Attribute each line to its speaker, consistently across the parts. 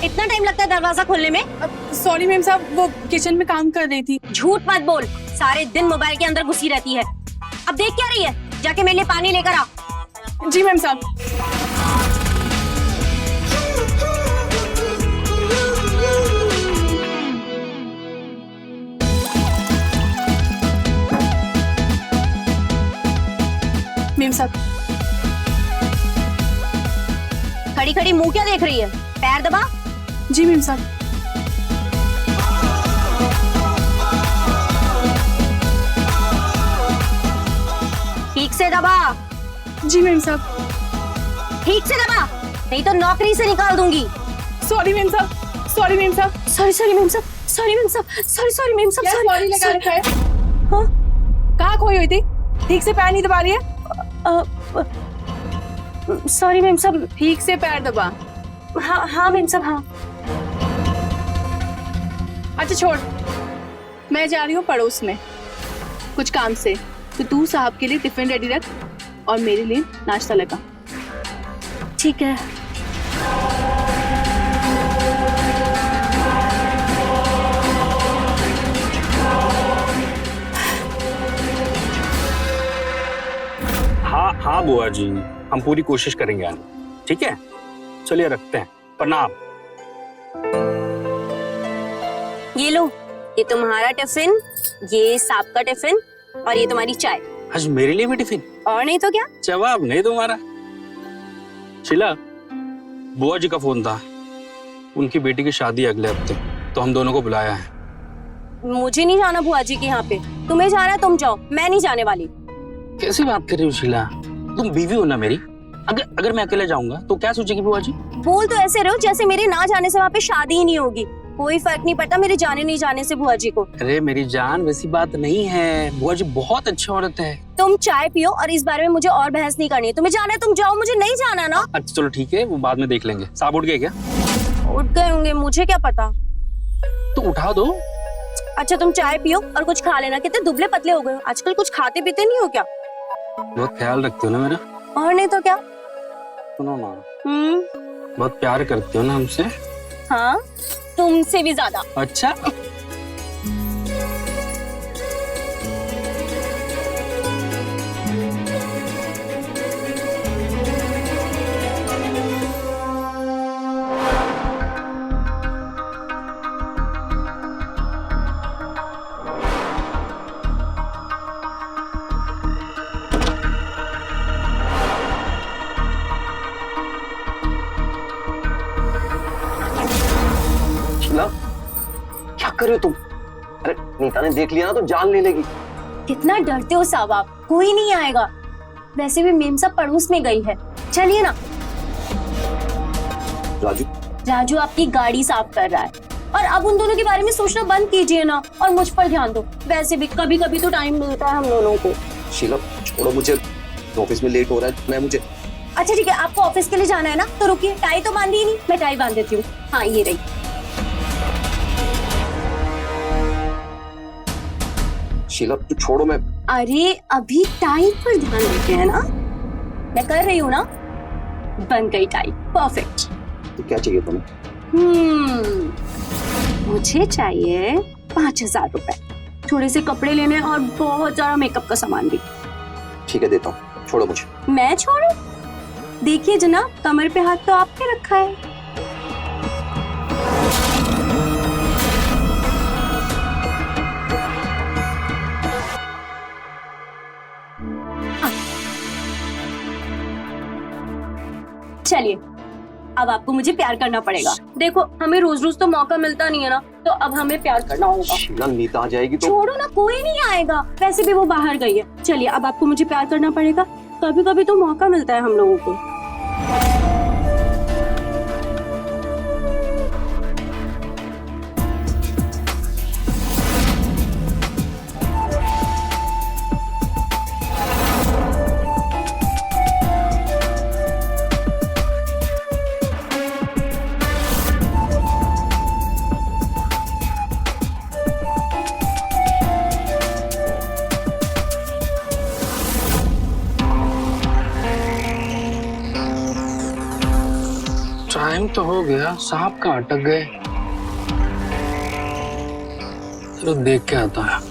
Speaker 1: इतना टाइम लगता है दरवाजा खोलने में?
Speaker 2: सॉरी मैम साहब, वो किचन में काम कर रही थी।
Speaker 1: झूठ मत बोल, सारे दिन मोबाइल के अंदर घुसी रहती है। अब देख क्या रही है? जाके मेरे लिए पानी लेकर आ।
Speaker 2: जी मैम साहब। मैम साहब।
Speaker 1: खड़ी खड़ी मुंह क्या देख रही है? पैर दबा।
Speaker 2: जी मैम साहब।
Speaker 1: ठीक से दबा।
Speaker 2: जी मैम साहब।
Speaker 1: ठीक से दबा, नहीं तो नौकरी से निकाल दूंगी।
Speaker 2: सॉरी मैम साहब, सॉरी मैम साहब,
Speaker 1: सॉरी मैम साहब, सॉरी मैम साहब, सॉरी मैम साहब,
Speaker 2: सॉरी लगा रखा है।
Speaker 1: हाँ?
Speaker 2: कहाँ खोई हुई थी? ठीक से पैर नहीं दबा रही है?
Speaker 1: सॉरी मैम साहब।
Speaker 2: ठीक से पैर दबा।
Speaker 1: हाँ हाँ मैम साहब, हाँ।
Speaker 2: अच्छा छोड़, मैं जा रही हूँ पड़ोस में कुछ काम से, तो तू साहब के लिए टिफिन रेडी रख और मेरे लिए नाश्ता लगा।
Speaker 1: ठीक है।
Speaker 3: हाँ हाँ बुआ जी, हम पूरी कोशिश करेंगे आने। ठीक है, चलिए रखते हैं। प्रणाम।
Speaker 1: ये लो, ये तुम्हारा टिफिन, ये सांप का टिफिन और ये तुम्हारी चाय।
Speaker 3: आज मेरे लिए भी टिफिन?
Speaker 1: और नहीं तो क्या।
Speaker 3: जवाब नहीं तुम्हारा। शीला, बुआ जी का फोन था, उनकी बेटी की शादी है अगले हफ्ते, तो हम दोनों को बुलाया है।
Speaker 1: मुझे नहीं जाना बुआ जी के यहाँ पे। तुम्हें जाना है तुम जाओ, मैं नहीं जाने वाली।
Speaker 3: कैसी बात कर रही हो शीला? तुम बीवी हो ना मेरी। अगर मैं अकेले जाऊंगा तो क्या सोचेगी बुआ जी?
Speaker 1: बोल तो ऐसे रहे हो जैसे मेरे ना जाने से वहाँ पे शादी ही नहीं होगी। कोई फर्क नहीं पड़ता मेरे जाने नहीं जाने से बुआ जी को।
Speaker 3: अरे मेरी जान, वैसी बात नहीं है। बुआ जी बहुत अच्छी औरत है।
Speaker 1: तुम चाय पियो और इस बारे में मुझे और बहस नहीं करनी है। तुम्हें जाना है तुम जाओ, मुझे नहीं जाना ना।
Speaker 3: अच्छा चलो ठीक है, वो बाद में देख लेंगे। साहब उठ गए क्या?
Speaker 1: उठ गए होंगे, मुझे क्या पता।
Speaker 3: तो उठा दो।
Speaker 1: अच्छा तुम चाय पियो और कुछ खा लेना। कितने दुबले पतले हो गए हो आजकल, कुछ खाते पीते नहीं हो क्या?
Speaker 3: बहुत ख्याल रखते हो ना मेरा।
Speaker 1: और नहीं तो क्या।
Speaker 3: सुनो ना, बहुत प्यार करते हो ना हमसे।
Speaker 1: हाँ, तुमसे भी ज्यादा।
Speaker 3: अच्छा।
Speaker 4: क्या कर रहे हो तुम? अरे नीता ने देख लिया ना तो जान ले लेगी।
Speaker 1: कितना डरते हो साहब आप, कोई नहीं आएगा। वैसे भी मेम साहब पड़ोस में गई है, चलिए ना। राजू आपकी गाड़ी साफ कर रहा है और अब उन दोनों के बारे में सोचना बंद कीजिए ना और मुझ पर ध्यान दो। वैसे भी कभी कभी तो टाइम मिलता है हम दोनों को।
Speaker 4: शीला छोड़ो मुझे, ऑफिस में लेट हो रहा है। मैं मुझे
Speaker 1: अच्छा ठीक है, आपको ऑफिस के लिए जाना है ना, तो रुकिए। टाई तो बांधी ही नहीं, मैं टाई बांध देती हूँ। हाँ ये रही।
Speaker 4: शीला तू छोड़ो। मैं
Speaker 1: अरे अभी टाई पर ध्यान देते हैं ना, मैं कर रही हूँ ना। बन गई टाई, परफेक्ट।
Speaker 4: तो क्या चाहिए तुम्हें?
Speaker 1: मुझे चाहिए 5,000 रुपए, थोड़े से कपड़े लेने और बहुत सारा मेकअप का सामान भी।
Speaker 4: ठीक है देता हूँ, छोड़ो मुझे।
Speaker 1: मैं छोड़ू? देखिए जनाब, कमर पे हाथ तो आपने रखा है। चलिए, अब आपको मुझे प्यार करना पड़ेगा। देखो हमें रोज रोज तो मौका मिलता नहीं है ना, तो अब हमें प्यार करना होगा।
Speaker 4: शीला नीता आ जाएगी तो।
Speaker 1: छोड़ो ना, कोई नहीं आएगा, वैसे भी वो बाहर गई है। चलिए अब आपको मुझे प्यार करना पड़ेगा। कभी कभी तो मौका मिलता है हम लोगों को।
Speaker 3: तो हो गया, साहब कहाँ अटक गए? चलो देख के आता है।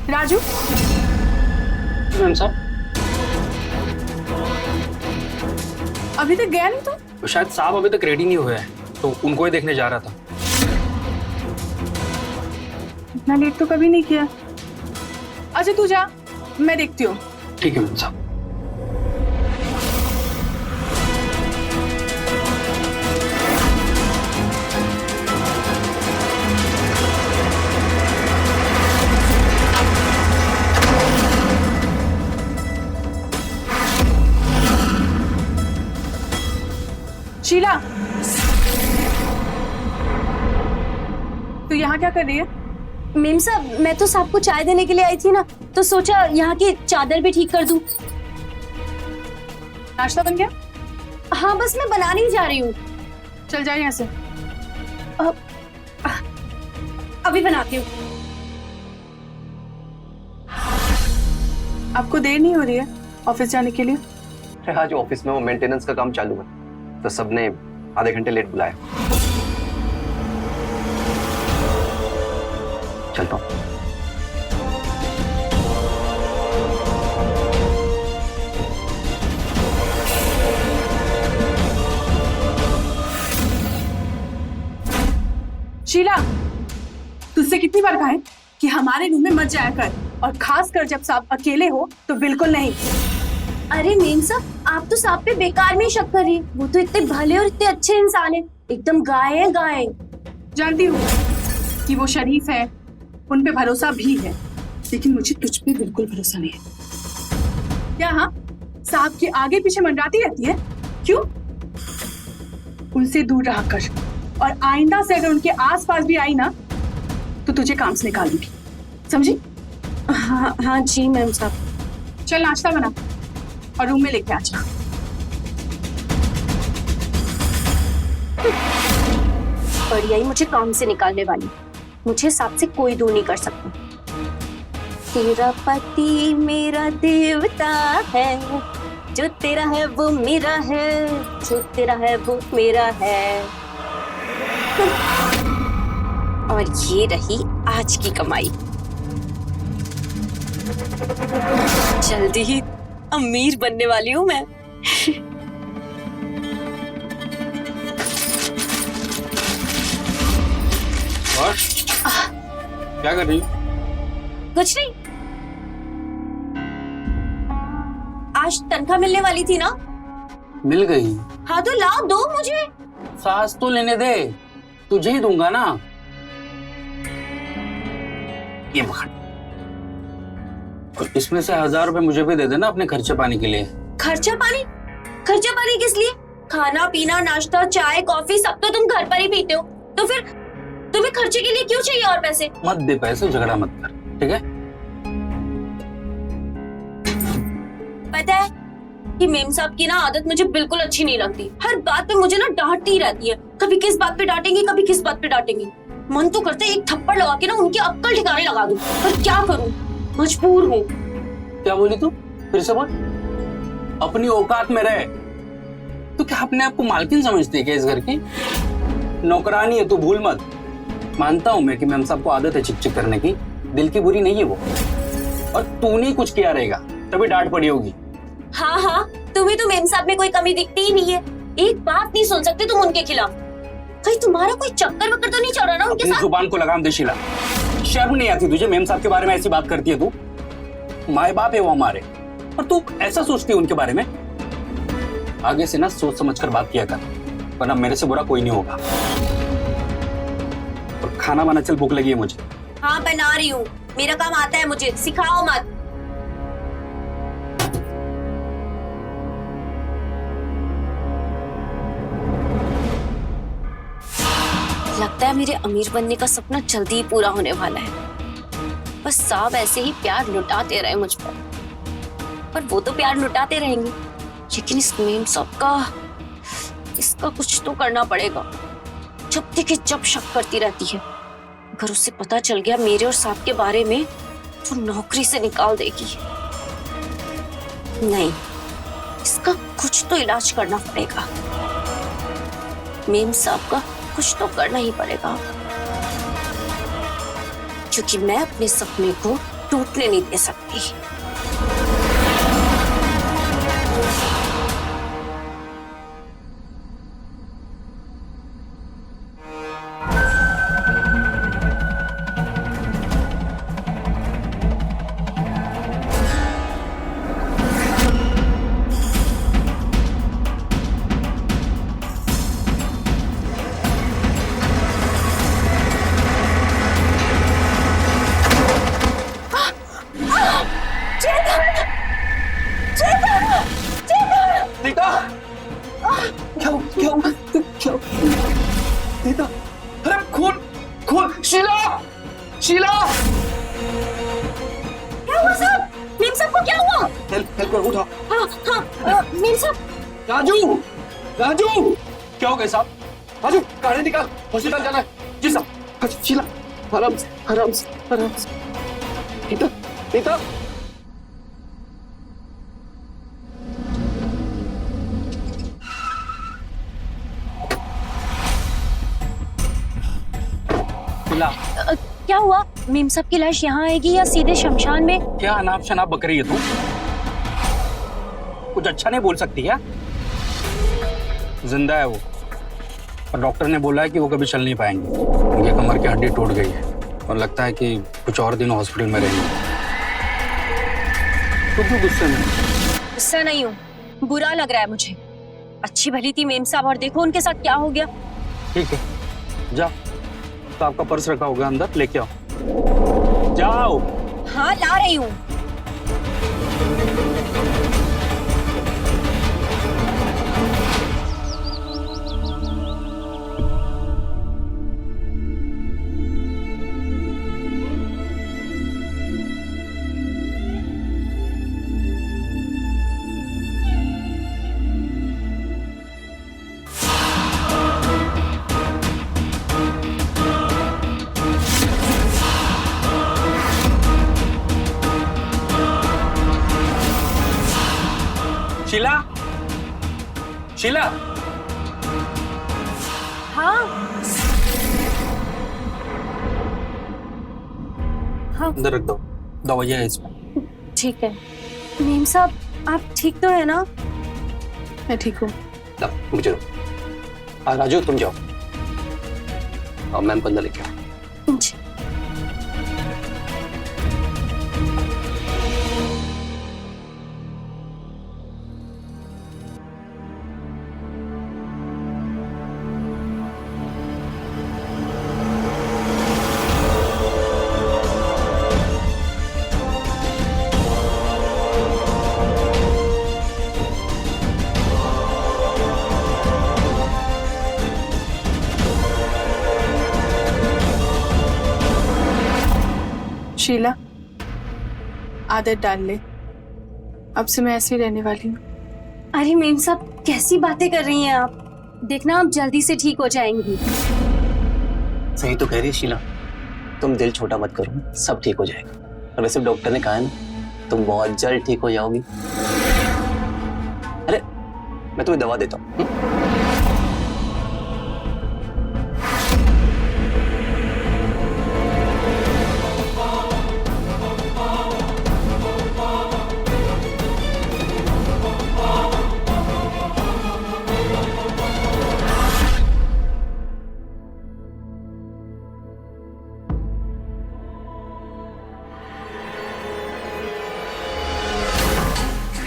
Speaker 2: राजू,
Speaker 3: मैम साहब,
Speaker 2: अभी तक गया नहीं तो?
Speaker 3: तो शायद साहब अभी तक रेडी नहीं हुए हैं, तो उनको ही देखने जा रहा था।
Speaker 2: इतना लेट तो कभी नहीं किया। अच्छा तू जा, मैं देखती हूँ।
Speaker 3: ठीक है मैम साहब।
Speaker 2: शीला, तू यहाँ क्या कर रही है?
Speaker 1: मेम साहब, मैं तो साहब को चाय देने के लिए आई थी ना, तो सोचा यहाँ की चादर भी ठीक कर दूं।
Speaker 2: नाश्ता बन गया?
Speaker 1: हाँ, बस मैं बनाने ही जा रही हूँ।
Speaker 2: चल जा यहाँ से।
Speaker 1: अभी बनाती हूँ।
Speaker 2: आपको देर नहीं हो रही है ऑफिस जाने के लिए?
Speaker 4: अरे आज ऑफिस में वो मेंटेनेंस का काम चालू है, तो सबने आधे घंटे लेट बुलाया। चलता हूँ।
Speaker 2: शीला, तुझसे कितनी बार कहा है कि हमारे रूम में मत जाया कर, और खास कर जब साहब अकेले हो तो बिल्कुल नहीं।
Speaker 1: अरे मेम साहब, आप तो साहब पे बेकार में ही शक कर रही है। वो तो इतने भले और इतने अच्छे इंसान है, एकदम गाय है गाय।
Speaker 2: जानती हूँ कि वो शरीफ है, उन पे भरोसा भी है, लेकिन मुझे तुझ पे बिल्कुल भरोसा नहीं है। क्या हाँ, साहब के आगे पीछे मंडराती रहती है? क्यों? उनसे दूर रहा कर, और आइंदा से अगर उनके आसपास भी आई ना तो तुझे काम से निकाल दूंगी, समझी?
Speaker 1: हाँ हाँ जी मैम साहब।
Speaker 2: चल नाश्ता बना और रूम में लेके आ जा।
Speaker 1: बढ़िया ही मुझे काम से निकालने वाली। मुझे साहब से कोई दूर नहीं कर सकता। तेरा पति मेरा देवता है, जो तेरा है वो मेरा है, जो तेरा है वो मेरा है। और ये रही आज की कमाई। जल्दी ही अमीर बनने वाली हूँ मैं।
Speaker 3: और क्या कर रही हो?
Speaker 1: कुछ नहीं। आज तनख्वाह मिलने वाली थी ना?
Speaker 3: मिल गई?
Speaker 1: हाँ तो लाओ, दो मुझे।
Speaker 3: सांस तो लेने दे, तुझे ही दूंगा ना। ये पकड़, इसमें से 1000 रुपए मुझे भी दे देना अपने खर्चे पानी के लिए।
Speaker 1: खर्चा पानी? खर्चा पानी किस लिए? खाना पीना नाश्ता चाय कॉफी सब तो तुम घर पर ही पीते हो, तो फिर तुम्हें खर्चे के लिए क्यों चाहिए और पैसे?
Speaker 3: मत दे पैसे, झगड़ा मत कर, ठीक है?
Speaker 1: पता है कि मेम साहब की ना आदत मुझे बिल्कुल अच्छी नहीं लगती। हर बात पे मुझे ना डांटती रहती है। कभी किस बात पे डांटेंगी, कभी किस बात पे डांटेंगी। मन तो करता है एक थप्पड़ लगा के ना उनकी अक्कल ठिकाने लगा दूं, पर क्या करूं, मजबूर हूँ।
Speaker 3: क्या बोली तू? फिर से बोल। अपनी औकात में रहे। तू क्या अपने आप को मालकिन समझती है क्या इस घर की? नौकरानी है तू, भूल मत। मानता हूं मैं कि मैम साहब को आदत है चिक-चिक करने की, दिल की बुरी नहीं है वो, और तूने कुछ किया रहेगा तभी डांट पड़ी होगी।
Speaker 1: हाँ हाँ, तुम्हें तो मेम साहब में कोई कमी दिखती ही नहीं है। एक बात नहीं सुन सकते तुम उनके खिलाफ। कहीं तुम्हारा कोई चक्कर वक्कर तो नहीं चल रहा ना उनके साथ?
Speaker 3: जुबान को लगाम दे शीला, शर्म नहीं आती तुझे? मेम साहब के बारे में ऐसी बात करती है तू? माए बाप है वो हमारे, और तू ऐसा सोचती है उनके बारे में? आगे से ना सोच समझ कर बात किया कर, वरना मेरे से बुरा कोई नहीं होगा। और खाना बना, चल भूख लगी है मुझे।
Speaker 1: हाँ बना रही हूँ, मेरा काम आता है मुझे, सिखाओ मत। लगता है मेरे अमीर बनने का सपना जल्दी ही पूरा होने वाला है। बस साहब ऐसे ही प्यार लुटाते रहे मुझ पर वो तो प्यार लुटाते रहेंगे, लेकिन इस मेम साहब का, इसका कुछ तो करना पड़ेगा। जब देखिए जब शक करती रहती है। अगर उसे पता चल गया मेरे और साहब के बारे में तो नौकरी से निकाल देगी। नहीं, इसका कुछ तो इलाज करना पड़ेगा। मेम साहब का कुछ तो करना ही पड़ेगा, क्योंकि मैं अपने सपने को टूटने नहीं दे सकती।
Speaker 4: नीता, क्या नीता, अरे खून खून, शीला शीला,
Speaker 1: क्या हुआ साहब? मेम साहब को क्या हुआ?
Speaker 4: हेल्प कर, उठा।
Speaker 1: हाँ, मेम साहब।
Speaker 4: राजू राजू, क्या हो गया साहब? राजू गाड़ी निकाल, हॉस्पिटल जाना है। जी साहब। शीला आराम से आराम से आराम से। नीता नीता,
Speaker 1: क्या हुआ? मेम साहब की लाश यहाँ आएगी या सीधे शमशान में?
Speaker 3: क्या अनाप शनाप बक रही है तू? कुछ अच्छा नहीं बोल सकती क्या? जिंदा है वो, और डॉक्टर ने बोला है कि वो कभी चल नहीं पाएंगे। उनके कमर की हड्डी टूट गई है और लगता है कि कुछ और दिन हॉस्पिटल में रहेंगे। तू क्यों गुस्से में?
Speaker 1: गुस्सा नहीं हूँ, बुरा लग रहा है मुझे। अच्छी भली थी मेम साहब और देखो उनके साथ क्या हो गया।
Speaker 3: ठीक है, जाओ, तो आपका पर्स रखा होगा अंदर, लेके आओ। जाओ।
Speaker 1: हाँ, ला रही हूँ।
Speaker 3: शीला, शीला।
Speaker 1: हाँ हाँ,
Speaker 3: अंदर रख दो, दवाइयाँ है इसमें।
Speaker 1: ठीक है। मेम साहब, आप ठीक तो है ना?
Speaker 2: मैं ठीक हूँ।
Speaker 4: मुझे राजू तुम जाओ, और मैम को अंदर लेके आओ।
Speaker 1: जी।
Speaker 2: शीला, आदत डाल ले, अब से मैं ऐसे ही रहने वाली हूँ।
Speaker 1: अरे मेम साहब, कैसी बातें कर रही हैं आप? देखना आप जल्दी से ठीक हो जाएंगी।
Speaker 4: सही तो कह रही है शीला, तुम दिल छोटा मत करो, सब ठीक हो जाएगा। और वैसे डॉक्टर ने कहा है ना, तुम बहुत जल्द ठीक हो जाओगी। अरे मैं तुम्हें दवा देता हूँ।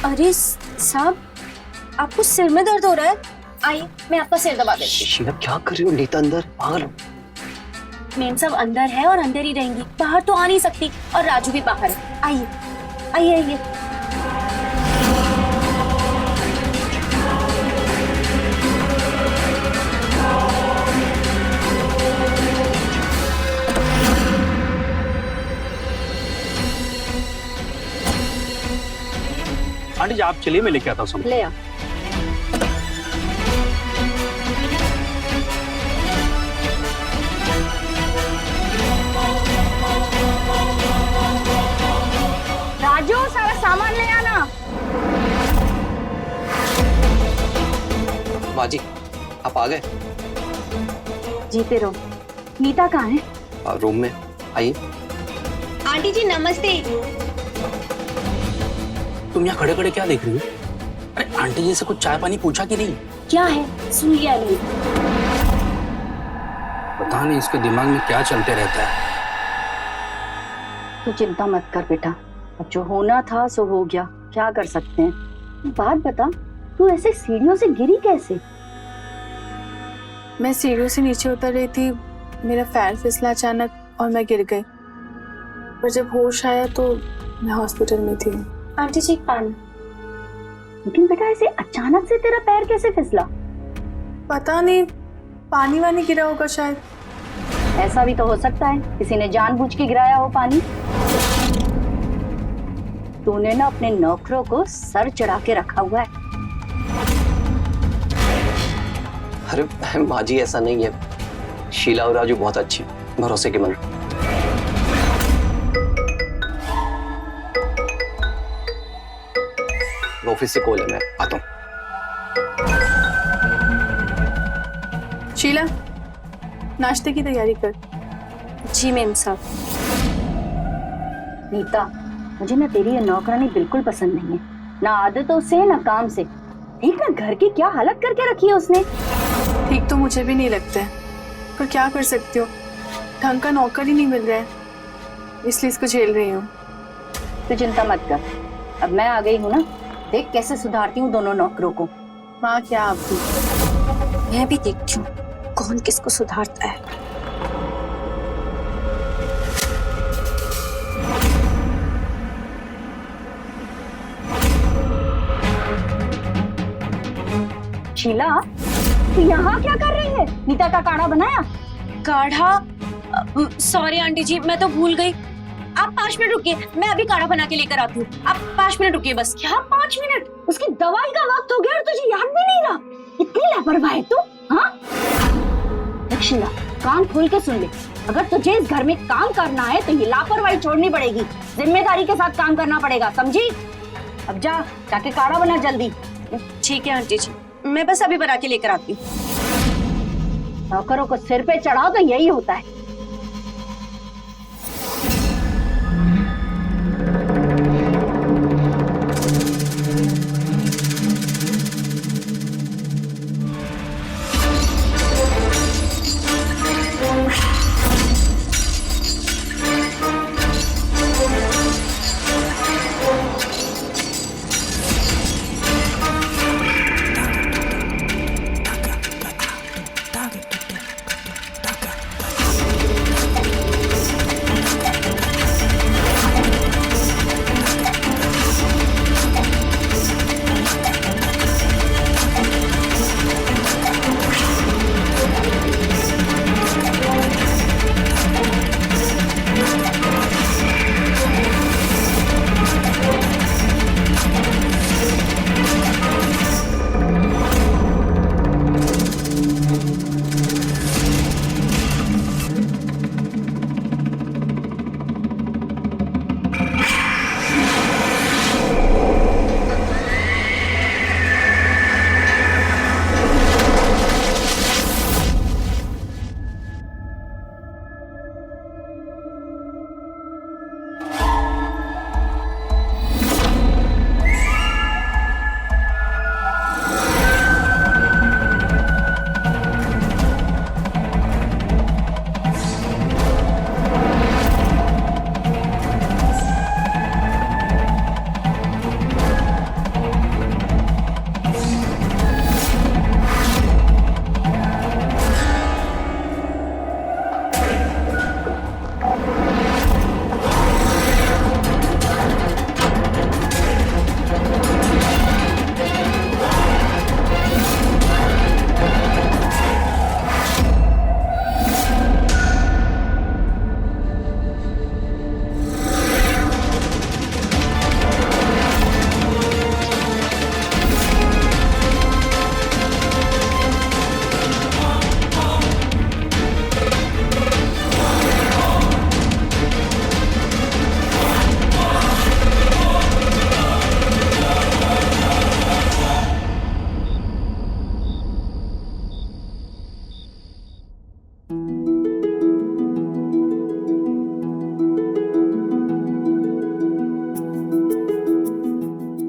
Speaker 1: अरे साहब, आपको सिर में दर्द हो रहा है? आइए, मैं आपका सिर दबा देती
Speaker 4: शीला क्या कर रही हो? नीता अंदर, पागल हो।
Speaker 1: हूँ। मेम साहब अंदर है और अंदर ही रहेंगी, बाहर तो आ नहीं सकती। और राजू भी बाहर है। आइए आइए आइए।
Speaker 3: आंटी जी आप चलिए, मैं लेके आता हूँ सामान।
Speaker 1: ले आ। राजू सारा सामान ले आना।
Speaker 4: माँ जी आप आ गए?
Speaker 1: जीते रहो। नीता कहाँ है?
Speaker 4: रूम में, आइए।
Speaker 1: आंटी जी नमस्ते।
Speaker 3: तुम यहाँ खड़े खड़े क्या देख रही हो? अरे आंटी जी से कुछ चाय पानी पूछा कि नहीं?
Speaker 1: क्या है? सुन लिया नहीं?
Speaker 3: पता नहीं इसके दिमाग में क्या चलते रहता है।
Speaker 1: तू चिंता मत कर बेटा, अब जो होना था सो हो गया, क्या कर सकते हैं। बात बता, तू ऐसे सीढ़ियों से गिरी कैसे?
Speaker 2: मैं सीढ़ियों से नीचे उतर रही थी, मेरा पैर फिसला अचानक और मैं गिर गई। पर जब होश आया तो मैं हॉस्पिटल में थी।
Speaker 1: आंटी जी पानी। लेकिन बेटा ऐसे अचानक से तेरा पैर कैसे फिसला?
Speaker 2: पता नहीं, पानी वानी गिरा होगा शायद।
Speaker 1: ऐसा भी तो हो सकता है किसी ने जानबूझ के गिराया हो पानी। तूने ना अपने नौकरों को सर चढ़ा के रखा हुआ है।
Speaker 4: अरे माँ जी ऐसा नहीं है, शीला और राजू बहुत अच्छी, भरोसे के मंद। ऑफिस से कॉल है, मैं आता हूँ।
Speaker 2: शीला नाश्ते की तैयारी कर।
Speaker 1: जी मैम साहब। नीता, मुझे ना तेरी ये नौकरानी बिल्कुल पसंद नहीं है, ना आदतों से ना काम से। देख ना घर की क्या हालत करके रखी है उसने।
Speaker 2: ठीक तो मुझे भी नहीं लगता है, पर क्या कर सकती हो, ढंग का नौकर ही नहीं मिल रहा है, इसलिए इसको झेल रही हूँ।
Speaker 1: तू चिंता मत कर, अब मैं आ गई हूँ ना, देख कैसे सुधारती हूँ दोनों नौकरों को।
Speaker 2: माँ क्या आपकी?
Speaker 1: मैं भी देखती हूँ कौन किसको सुधारता है। शीला, तू यहाँ क्या कर रही है? नीता का काढ़ा बनाया?
Speaker 5: काढ़ा? सॉरी आंटी जी, मैं तो भूल गई। आप 5 मिनट रुकिए, मैं अभी काढ़ा बना के लेकर आती हूँ। आप 5 मिनट रुकिए बस।
Speaker 1: क्या 5 मिनट? उसकी दवाई का वक्त हो गया और तुझे याद भी नहीं रहा? इतनी लापरवाह है तू, हाँ? देख शीला, कान खोल के सुन ले, अगर तुझे इस घर में काम करना है तो ये लापरवाही छोड़नी पड़ेगी, जिम्मेदारी के साथ काम करना पड़ेगा, समझी? अब जा, जाके काढ़ा बना जल्दी।
Speaker 5: ठीक है आंटी जी, मैं बस अभी बना के लेकर आती हूँ।
Speaker 1: नौकरों को सिर पे चढ़ाओ तो यही होता है।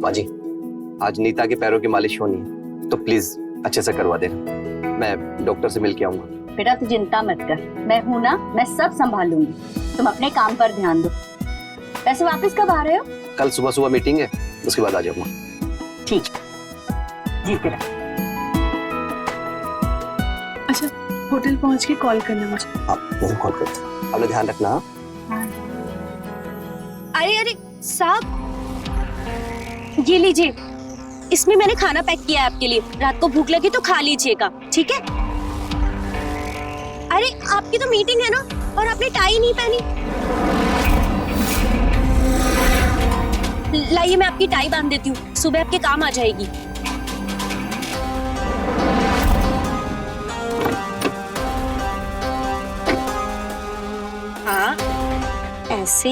Speaker 4: बाजी, आज नीता के पैरों की मालिश होनी है, तो प्लीज अच्छे से करवा देना। मैं डॉक्टर से मिल के आऊंगा।
Speaker 1: बेटा तू चिंता मत कर, मैं हूं ना, मैं सब संभाल लूंगी। तुम अपने काम पर ध्यान दो। वैसे वापस कब आ रहे हो?
Speaker 4: कल सुबह सुबह मीटिंग है, उसके बाद आ जाऊंगा।
Speaker 1: ठीक जी तेरा।
Speaker 2: अच्छा, होटल पहुंच के कॉल करना मुझे।
Speaker 4: आप मैं कॉल करता हूँ, अपना ध्यान रखना। हाँ?
Speaker 5: अरे अरे साहब, ये लीजिए, इसमें मैंने खाना पैक किया है आपके लिए। रात को भूख लगी तो खा लीजिएगा, ठीक है? अरे आपकी तो मीटिंग है ना, और आपने टाई नहीं पहनी। लाइए मैं आपकी टाई बांध देती हूँ, सुबह आपके काम आ जाएगी। हाँ, ऐसे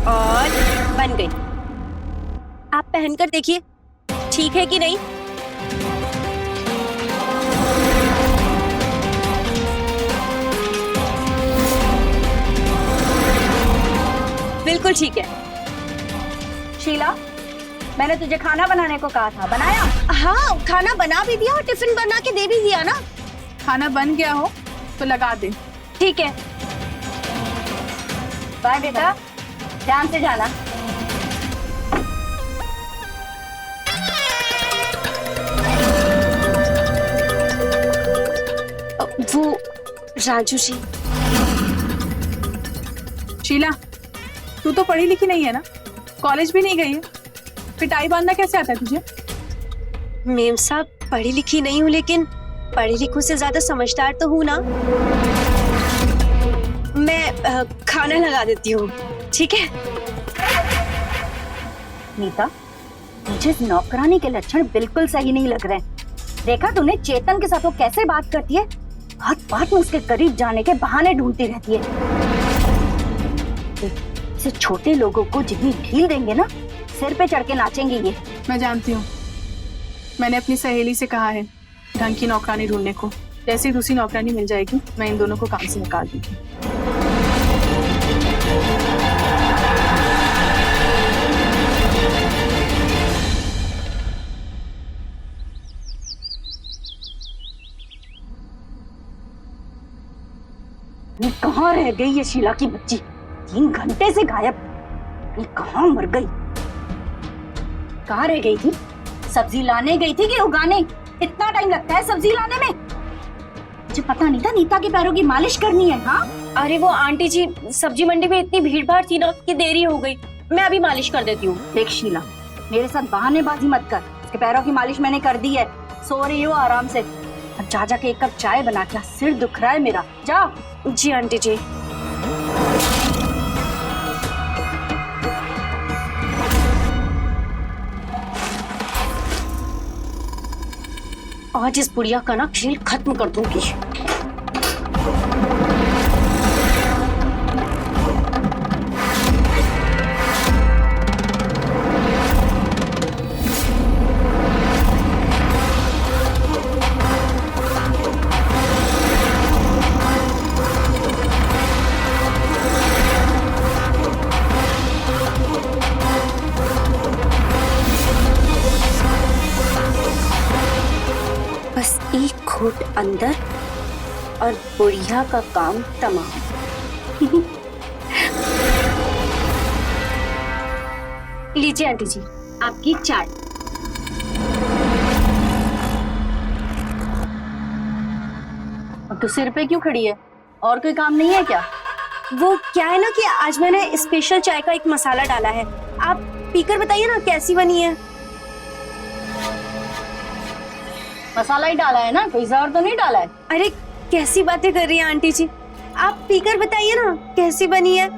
Speaker 5: और बन गई। आप पहनकर देखिए, ठीक है कि नहीं? बिल्कुल ठीक है।
Speaker 1: शीला, मैंने तुझे खाना बनाने को कहा था, बनाया?
Speaker 5: हाँ, खाना बना भी दिया और टिफिन बना के दे भी दिया ना।
Speaker 2: खाना बन गया हो तो लगा दे।
Speaker 5: ठीक है।
Speaker 1: बाय बेटा, ध्यान से जाना।
Speaker 5: वो राजू जी।
Speaker 2: शीला, तू तो पढ़ी लिखी नहीं है ना, कॉलेज भी नहीं गई है, फिर टाई बांधना कैसे आता है तुझे?
Speaker 5: मेम साहब, पढ़ी लिखी नहीं हूँ, लेकिन पढ़ी लिखों से ज्यादा समझदार तो हूँ ना। मैं खाना लगा देती हूँ, ठीक है?
Speaker 1: नीता, मुझे नौकरानी के लक्षण बिल्कुल सही नहीं लग रहे। देखा तूने चेतन के साथ वो कैसे बात करती है? हर बात में उसके करीब जाने के बहाने ढूंढती रहती है। इसे छोटे लोगों को जितनी ढील देंगे ना, सिर पे चढ़ के नाचेंगे ये।
Speaker 2: मैं जानती हूँ, मैंने अपनी सहेली से कहा है ढंग की नौकरानी ढूंढने को। जैसे ही दूसरी नौकरानी मिल जाएगी, मैं इन दोनों को काम से निकाल दूंगी।
Speaker 1: कहाँ रह गई ये शीला की बच्ची? 3 घंटे से गायब। ये कहाँ मर गई? कहाँ रह गई थी? सब्जी लाने गई थी कि उगाने? इतना टाइम लगता है सब्जी लाने में? मुझे पता नहीं था नीता के पैरों की मालिश करनी है। हाँ,
Speaker 5: अरे वो आंटी जी, सब्जी मंडी में इतनी भीड़ भाड़ थी ना कि देरी हो गई। मैं अभी मालिश कर देती हूँ।
Speaker 1: देख शीला, मेरे साथ बहानेबाजी मत कर। उसके पैरों की मालिश मैंने कर दी है, सो रही हो आराम से। अब जा जाके 1 कप चाय बना के, सिर दुख रहा है मेरा। जा।
Speaker 5: जी आंटी जी। आज इस बुढ़िया का ना खेल खत्म कर दूंगी। बस 1 घूंट अंदर और बुढ़िया का काम तमाम। लीजिए आंटी जी, आपकी चाय।
Speaker 1: अब तो सिर पे क्यों खड़ी है? और कोई काम नहीं है क्या?
Speaker 5: वो क्या है ना कि आज मैंने स्पेशल चाय का एक मसाला डाला है। आप पीकर बताइए ना कैसी बनी है।
Speaker 1: मसाला ही डाला है ना, कोई जहर तो नहीं डाला है?
Speaker 5: अरे कैसी बातें कर रही हैं आंटी जी, आप पीकर बताइए ना कैसी बनी है।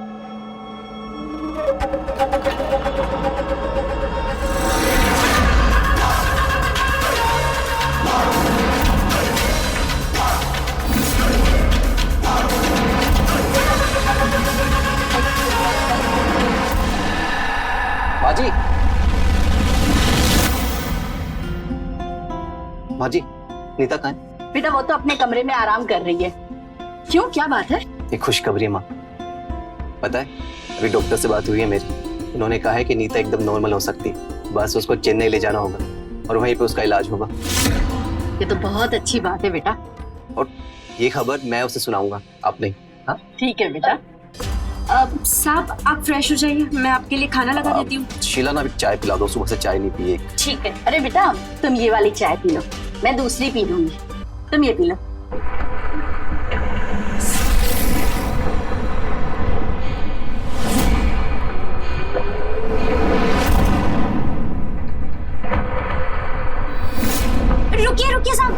Speaker 4: बाजी, बाजी, नीता कहाँ है?
Speaker 1: बेटा वो तो अपने कमरे में आराम कर रही है। क्यों, क्या बात है?
Speaker 4: एक खुशखबरी माँ, पता है, अभी डॉक्टर से बात हुई है मेरी। उन्होंने कहा है कि नीता एकदम नॉर्मल हो सकती है, बस उसको चेन्नई ले जाना होगा और वहीं पे उसका इलाज होगा।
Speaker 1: ये तो बहुत अच्छी बात है बेटा।
Speaker 4: और ये खबर मैं उसे सुनाऊंगा, आप नहीं। हाँ
Speaker 1: ठीक है बेटा।
Speaker 5: अब साहब आप फ्रेश हो जाइए, मैं आपके लिए खाना लगा देती हूँ।
Speaker 4: शीला ना, अभी चाय पिला दो, सुबह से चाय नहीं पिए।
Speaker 5: ठीक है।
Speaker 1: अरे बेटा तुम ये वाली चाय पी लो, मैं दूसरी पी लूंगी, तुम ये पी लो।
Speaker 5: रुकिए रुकिए साहब,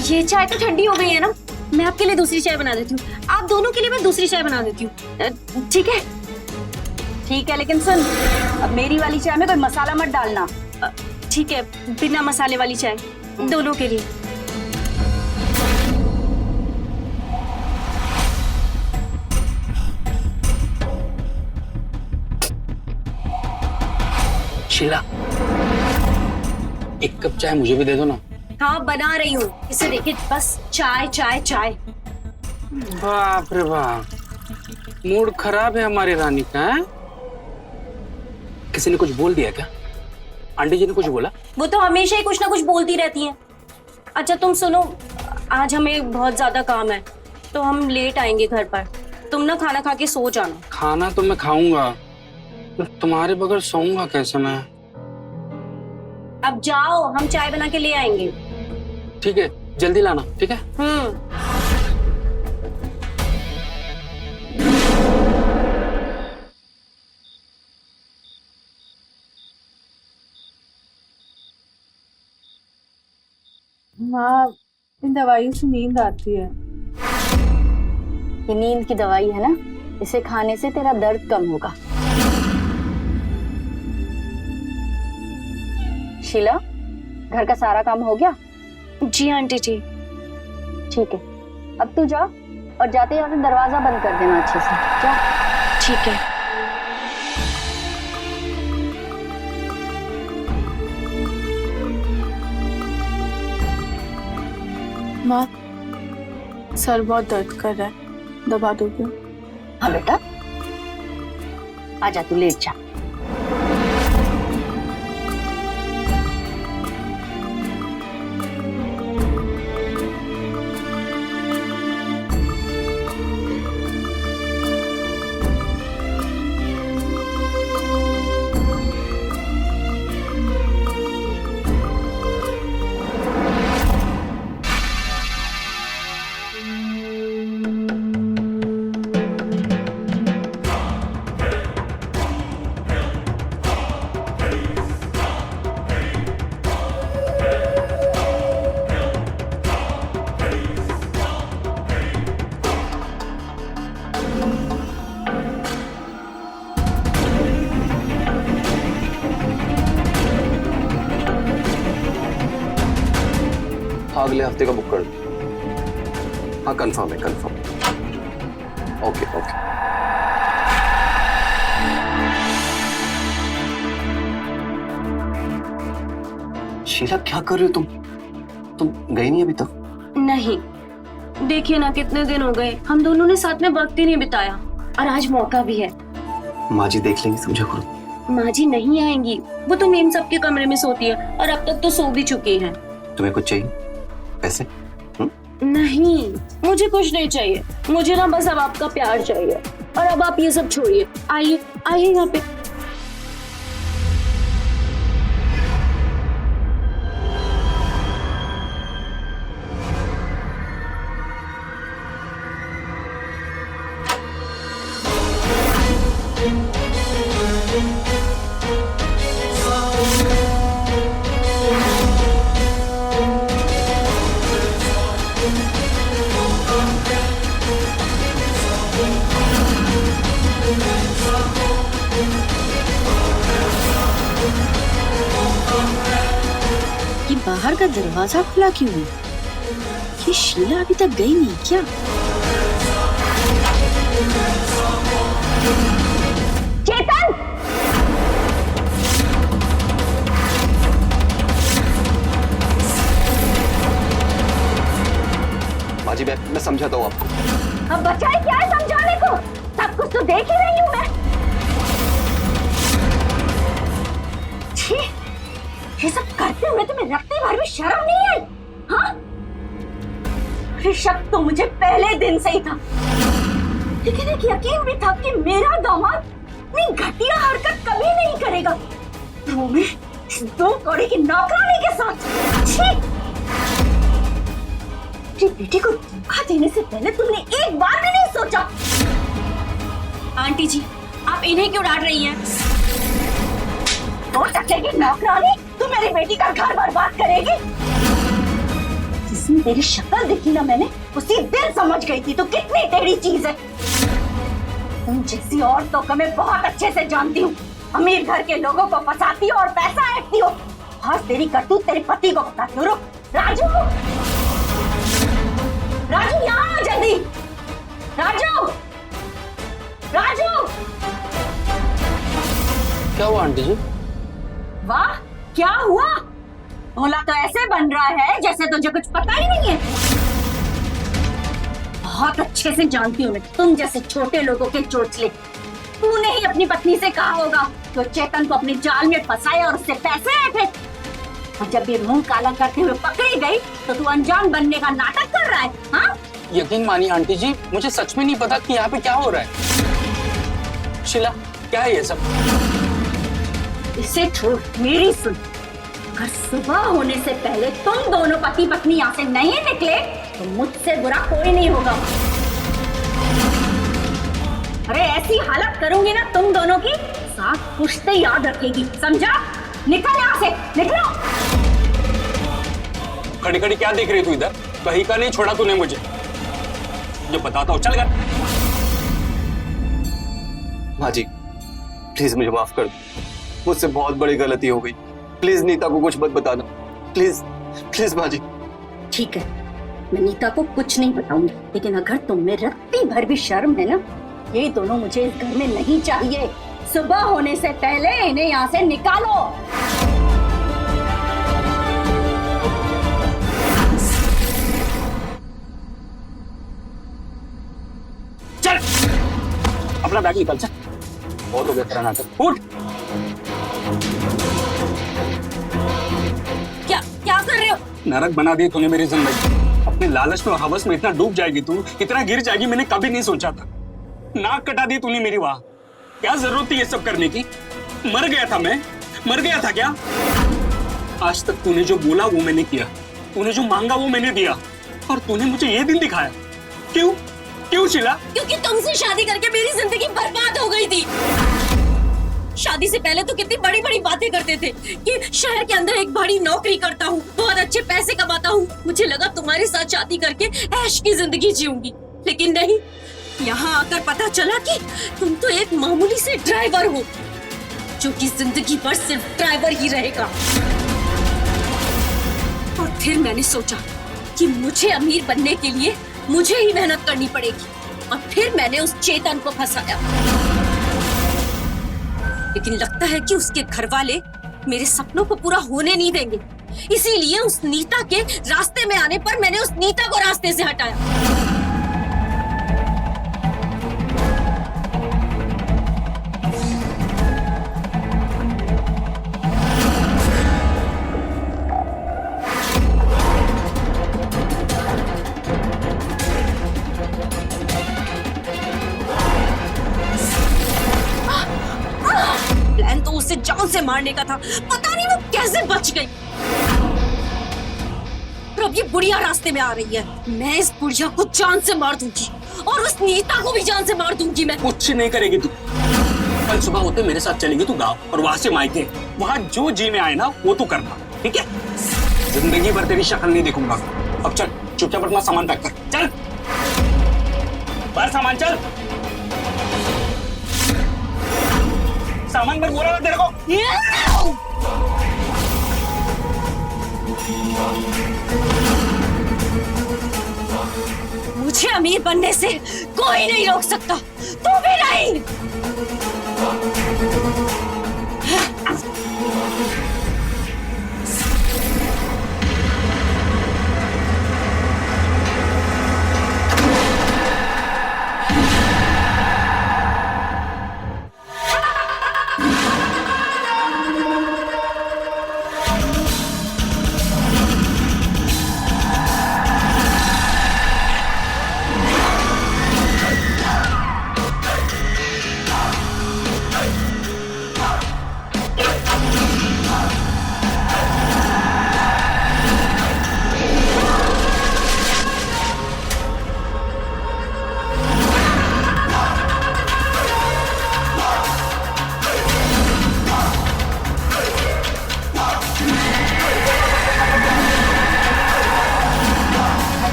Speaker 5: ये चाय तो ठंडी हो गई है ना, मैं आपके लिए दूसरी चाय बना देती हूँ। आप दोनों के लिए मैं दूसरी चाय बना देती हूँ, ठीक है?
Speaker 1: ठीक है, लेकिन सुन, अब मेरी वाली चाय में कोई मसाला मत डालना।
Speaker 5: ठीक है, बिना मसाले वाली चाय दोनों के लिए।
Speaker 3: शीला, एक कप चाय मुझे भी दे दो ना।
Speaker 5: हाँ बना रही हूँ, इसे देखिए, बस चाय चाय चाय।
Speaker 3: बाप रे बाप, मूड खराब है हमारी रानी का। है? किसी ने कुछ बोल दिया क्या? आंटी जी ने कुछ बोला?
Speaker 5: वो तो हमेशा ही कुछ ना कुछ बोलती रहती हैं। अच्छा तुम सुनो, आज हमें बहुत ज्यादा काम है तो हम लेट आएंगे घर पर। तुम ना खाना खा के सो जाना।
Speaker 3: खाना तो मैं खाऊंगा, तो तुम्हारे बगैर सोऊंगा कैसे मैं?
Speaker 5: अब जाओ, हम चाय बना के ले आएंगे।
Speaker 3: ठीक है, जल्दी लाना, ठीक है?
Speaker 2: माँ, इन दवाइयों से नींद आती है।
Speaker 1: ये नींद की दवाई है ना, इसे खाने से तेरा दर्द कम होगा। शीला, घर का सारा काम हो गया?
Speaker 5: जी आंटी जी।
Speaker 1: ठीक है, अब तू जा और जाते जाते दरवाजा बंद कर देना अच्छे से। जा।
Speaker 5: ठीक है।
Speaker 2: माँ, सर बहुत दर्द कर रहा है, दबा दोगे?
Speaker 1: हाँ बेटा, आजा, तू लेट जा।
Speaker 4: अगले हफ्ते का बुक कर दो। हाँ कंफर्म है, कंफर्म। Okay okay. शीला क्या कर रही हो तुम गई नहीं अभी तक?
Speaker 5: नहीं, देखिए ना कितने दिन हो गए, हम दोनों ने साथ में वक्त ही नहीं बिताया, और आज मौका भी है।
Speaker 4: माँ जी देख लेंगी, समझा करो।
Speaker 5: माँ जी नहीं आएंगी, वो तो मेम सबके कमरे में सोती है और अब तक तो सो भी चुकी हैं।
Speaker 4: तुम्हें कुछ चाहिए? पैसे?
Speaker 5: नहीं, मुझे कुछ नहीं चाहिए, मुझे ना बस अब आपका प्यार चाहिए। और अब आप ये सब छोड़िए, आइए आइए यहाँ पे। ये बाहर का दरवाजा खुला क्यों है? ये शीला अभी तक गई नहीं क्या?
Speaker 1: चेतन!
Speaker 4: माँ जी मैं समझाता हूँ आपको।
Speaker 1: अब बच्चा है, क्या है समझाने देखो, सब कुछ तो देख ही रही हूँ मैं। छी, ये सब करते हुए तुम्हें रत्ती भर भी शर्म नहीं आई? हाँ? अरे शक तो मुझे पहले दिन से ही था, लेकिन एक यकीन भी था कि मेरा दामाद इतनी घटिया हरकत कभी नहीं करेगा, वो भी इस 2 कौड़ी की नौकरानी के साथ। छी! अपनी बेटी को धोखा देने से पहले तुमने एक बार भी नहीं सोचा।
Speaker 5: आंटी जी, आप इन्हें क्यों डांट रही हैं?
Speaker 1: 2 टके की नौकरानी तू मेरी बेटी का घर बर्बाद करेगी? जिसने तेरी शक्ल देखी ना मैंने, उसी दिन समझ गई थी तू कितनी टेढ़ी चीज है। तुम जैसी औरतों को मैं बहुत अच्छे से जानती हूँ। अमीर घर के लोगों को फंसाती हो और पैसा ऐंठती हो, और तेरी करतूत तेरे पति को बताती हो। रुक राजू, राजू यहाँ आ जल्दी। राजू, राजू।
Speaker 3: क्या हुआ आंटी जी?
Speaker 1: वाह, क्या हुआ? भोला तो ऐसे बन रहा है जैसे तुझे कुछ पता ही नहीं है। बहुत अच्छे से जानती हूँ मैं तुम जैसे छोटे लोगों के चोचले। तूने ही अपनी पत्नी से कहा होगा तो चेतन को अपने जाल में फंसाया और उससे पैसे ऐंठे। और जब ये मुंह काला करते हुए पकड़ी गई तो तू अनजान बनने का नाटक कर रहा है। हाँ?
Speaker 3: यकीन मानिए आंटी जी, मुझे सच में नहीं पता कि यहाँ पे क्या हो रहा है। शीला, क्या है ये सब?
Speaker 1: इसे छोड़, मेरी सुन। अगर सुबह होने से पहले तुम दोनों पति पत्नी यहाँ से नहीं निकले तो मुझसे बुरा कोई नहीं होगा। अरे ऐसी हालत करूंगी ना तुम दोनों की, साथ पुश्ते याद रखेगी, समझा? निकल यहाँ से, निकलो।
Speaker 3: खड़ी खड़ी क्या देख रही तू इधर? कहीं का नहीं छोड़ा तूने मुझे, जो बताता हूँ। चल कर।
Speaker 4: माँ जी प्लीज मुझे माफ कर दो, मुझसे बहुत बड़ी गलती हो गई। प्लीज नीता को कुछ मत बताना, प्लीज प्लीज माँ जी।
Speaker 1: ठीक है, मैं नीता को कुछ नहीं बताऊंगी, लेकिन अगर तुम में रत्ती भर भी शर्म है ना, ये दोनों मुझे इस घर में नहीं चाहिए। सुबह होने से पहले इन्हें यहाँ से निकालो।
Speaker 3: चल, अपना बैग निकाल। चल, बहुत हो गया तेरा नाटक। उठ।
Speaker 5: क्या कर रहे हो?
Speaker 3: नरक बना दी तूने मेरी जिंदगी। अपने लालच में और हवस में इतना डूब जाएगी तू, इतना गिर जाएगी, मैंने कभी नहीं सोचा था। नाक कटा दी तूने मेरी। वाह, क्या जरूरत थी ये सब करने की? मर गया था मैं, मर गया था क्या? आज तक तूने जो बोला वो मैंने किया, तूने जो मांगा वो मैंने दिया, और तूने मुझे ये दिन दिखाया। क्यों क्यों शीला?
Speaker 5: क्योंकि तुमसे शादी करके मेरी जिंदगी बर्बाद हो गई थी। शादी से पहले तो कितनी बड़ी बड़ी बातें करते थे कि शहर के अंदर एक बड़ी नौकरी करता हूँ, बहुत अच्छे पैसे कमाता हूँ। मुझे लगा तुम्हारे साथ शादी करके ऐश की जिंदगी जीऊंगी, लेकिन नहीं। यहाँ आकर पता चला कि तुम तो एक मामूली से ड्राइवर हो, जो कि जिंदगी भर सिर्फ ड्राइवर ही रहेगा। और फिर मैंने सोचा कि मुझे अमीर बनने के लिए मुझे ही मेहनत करनी पड़ेगी, और फिर मैंने उस चेतन को फंसाया। लेकिन लगता है कि उसके घर वाले मेरे सपनों को पूरा होने नहीं देंगे, इसीलिए उस नीता के रास्ते में आने पर मैंने उस नीता को रास्ते से हटाया। प्लान तो उसे जान से मारने का था, पता नहीं वो कैसे बच गई। और अब ये बुढ़िया रास्ते में आ रही है। मैं इस बुढ़िया को जान से मार दूंगी, और उस नीता को भी जान से मार दूंगी मैं।
Speaker 3: कुछ नहीं करेगी तू। कल सुबह होते मेरे साथ चलेगी तू गाँव, और वहां से मायके। वहां जो जी में आए ना वो तू करना, ठीक है? जिंदगी भर तेरी शक्ल नहीं देखूंगा। अब चल, चुपचाप अपना सामान पैक कर। चल बाहर, सामान चल। सामान पर बोला ना तेरे को।
Speaker 5: मुझे अमीर बनने से कोई नहीं रोक सकता, तू भी नहीं।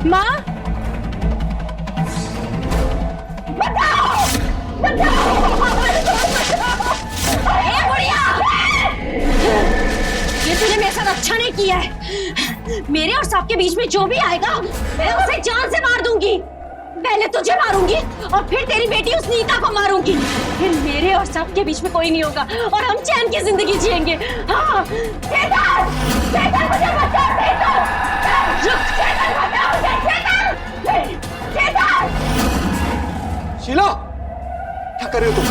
Speaker 2: माँ,
Speaker 5: ए बुढ़िया! ये तूने मेरे साथ अच्छा नहीं किया है। मेरे और सांप के बीच में जो भी आएगा मैं उसे जान से मार दूंगी। पहले तुझे मारूंगी और फिर तेरी बेटी उस नीता को मारूंगी। फिर मेरे और सांप के बीच में कोई नहीं होगा और हम चैन की जिंदगी जिएंगे। हाँ, चेतन! चेतन, मुझे बचा! चेतन! चेतन, बचा मुझे! चेतन! चेतन!
Speaker 4: शीला, क्या कर रहे हो तुम?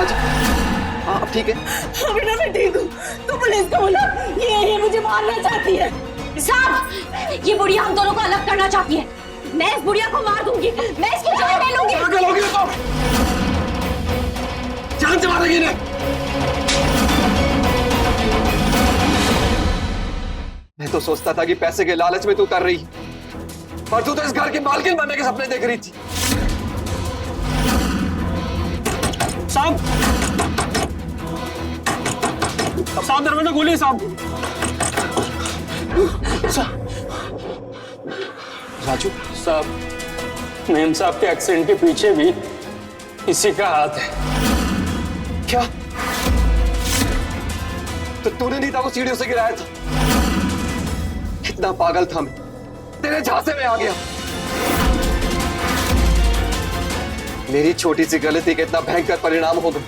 Speaker 4: आजा। हाँ, अब ठीक है।
Speaker 5: हाँ बेटा, मैं ठीक हूँ। तू पुलिस को बुला, ये मुझे मारना चाहती है। साहब, ये बुढ़िया हम दोनों को अलग करना चाहती है। मैं इस बुढ़िया को मार दूंगी, मैं इसकी जान ले लूंगी।
Speaker 4: पागल हो गए तुम? जान से मारेगी इन्हें। मैं तो सोचता था कि पैसे के लालच में तू उतर रही, पर तू तो इस घर की मालकिन बनने के सपने देख रही थी।
Speaker 3: साहब, साहब दरवाजा खोलिए साहब।
Speaker 4: राजू,
Speaker 3: साहब, मेम साहब के एक्सीडेंट के पीछे भी इसी का हाथ है।
Speaker 4: क्या? तो तूने नीता को सीढ़ियों से गिराया था? कितना पागल था मैं, तेरे झांसे में आ गया। मेरी छोटी सी गलती का इतना भयंकर परिणाम होगा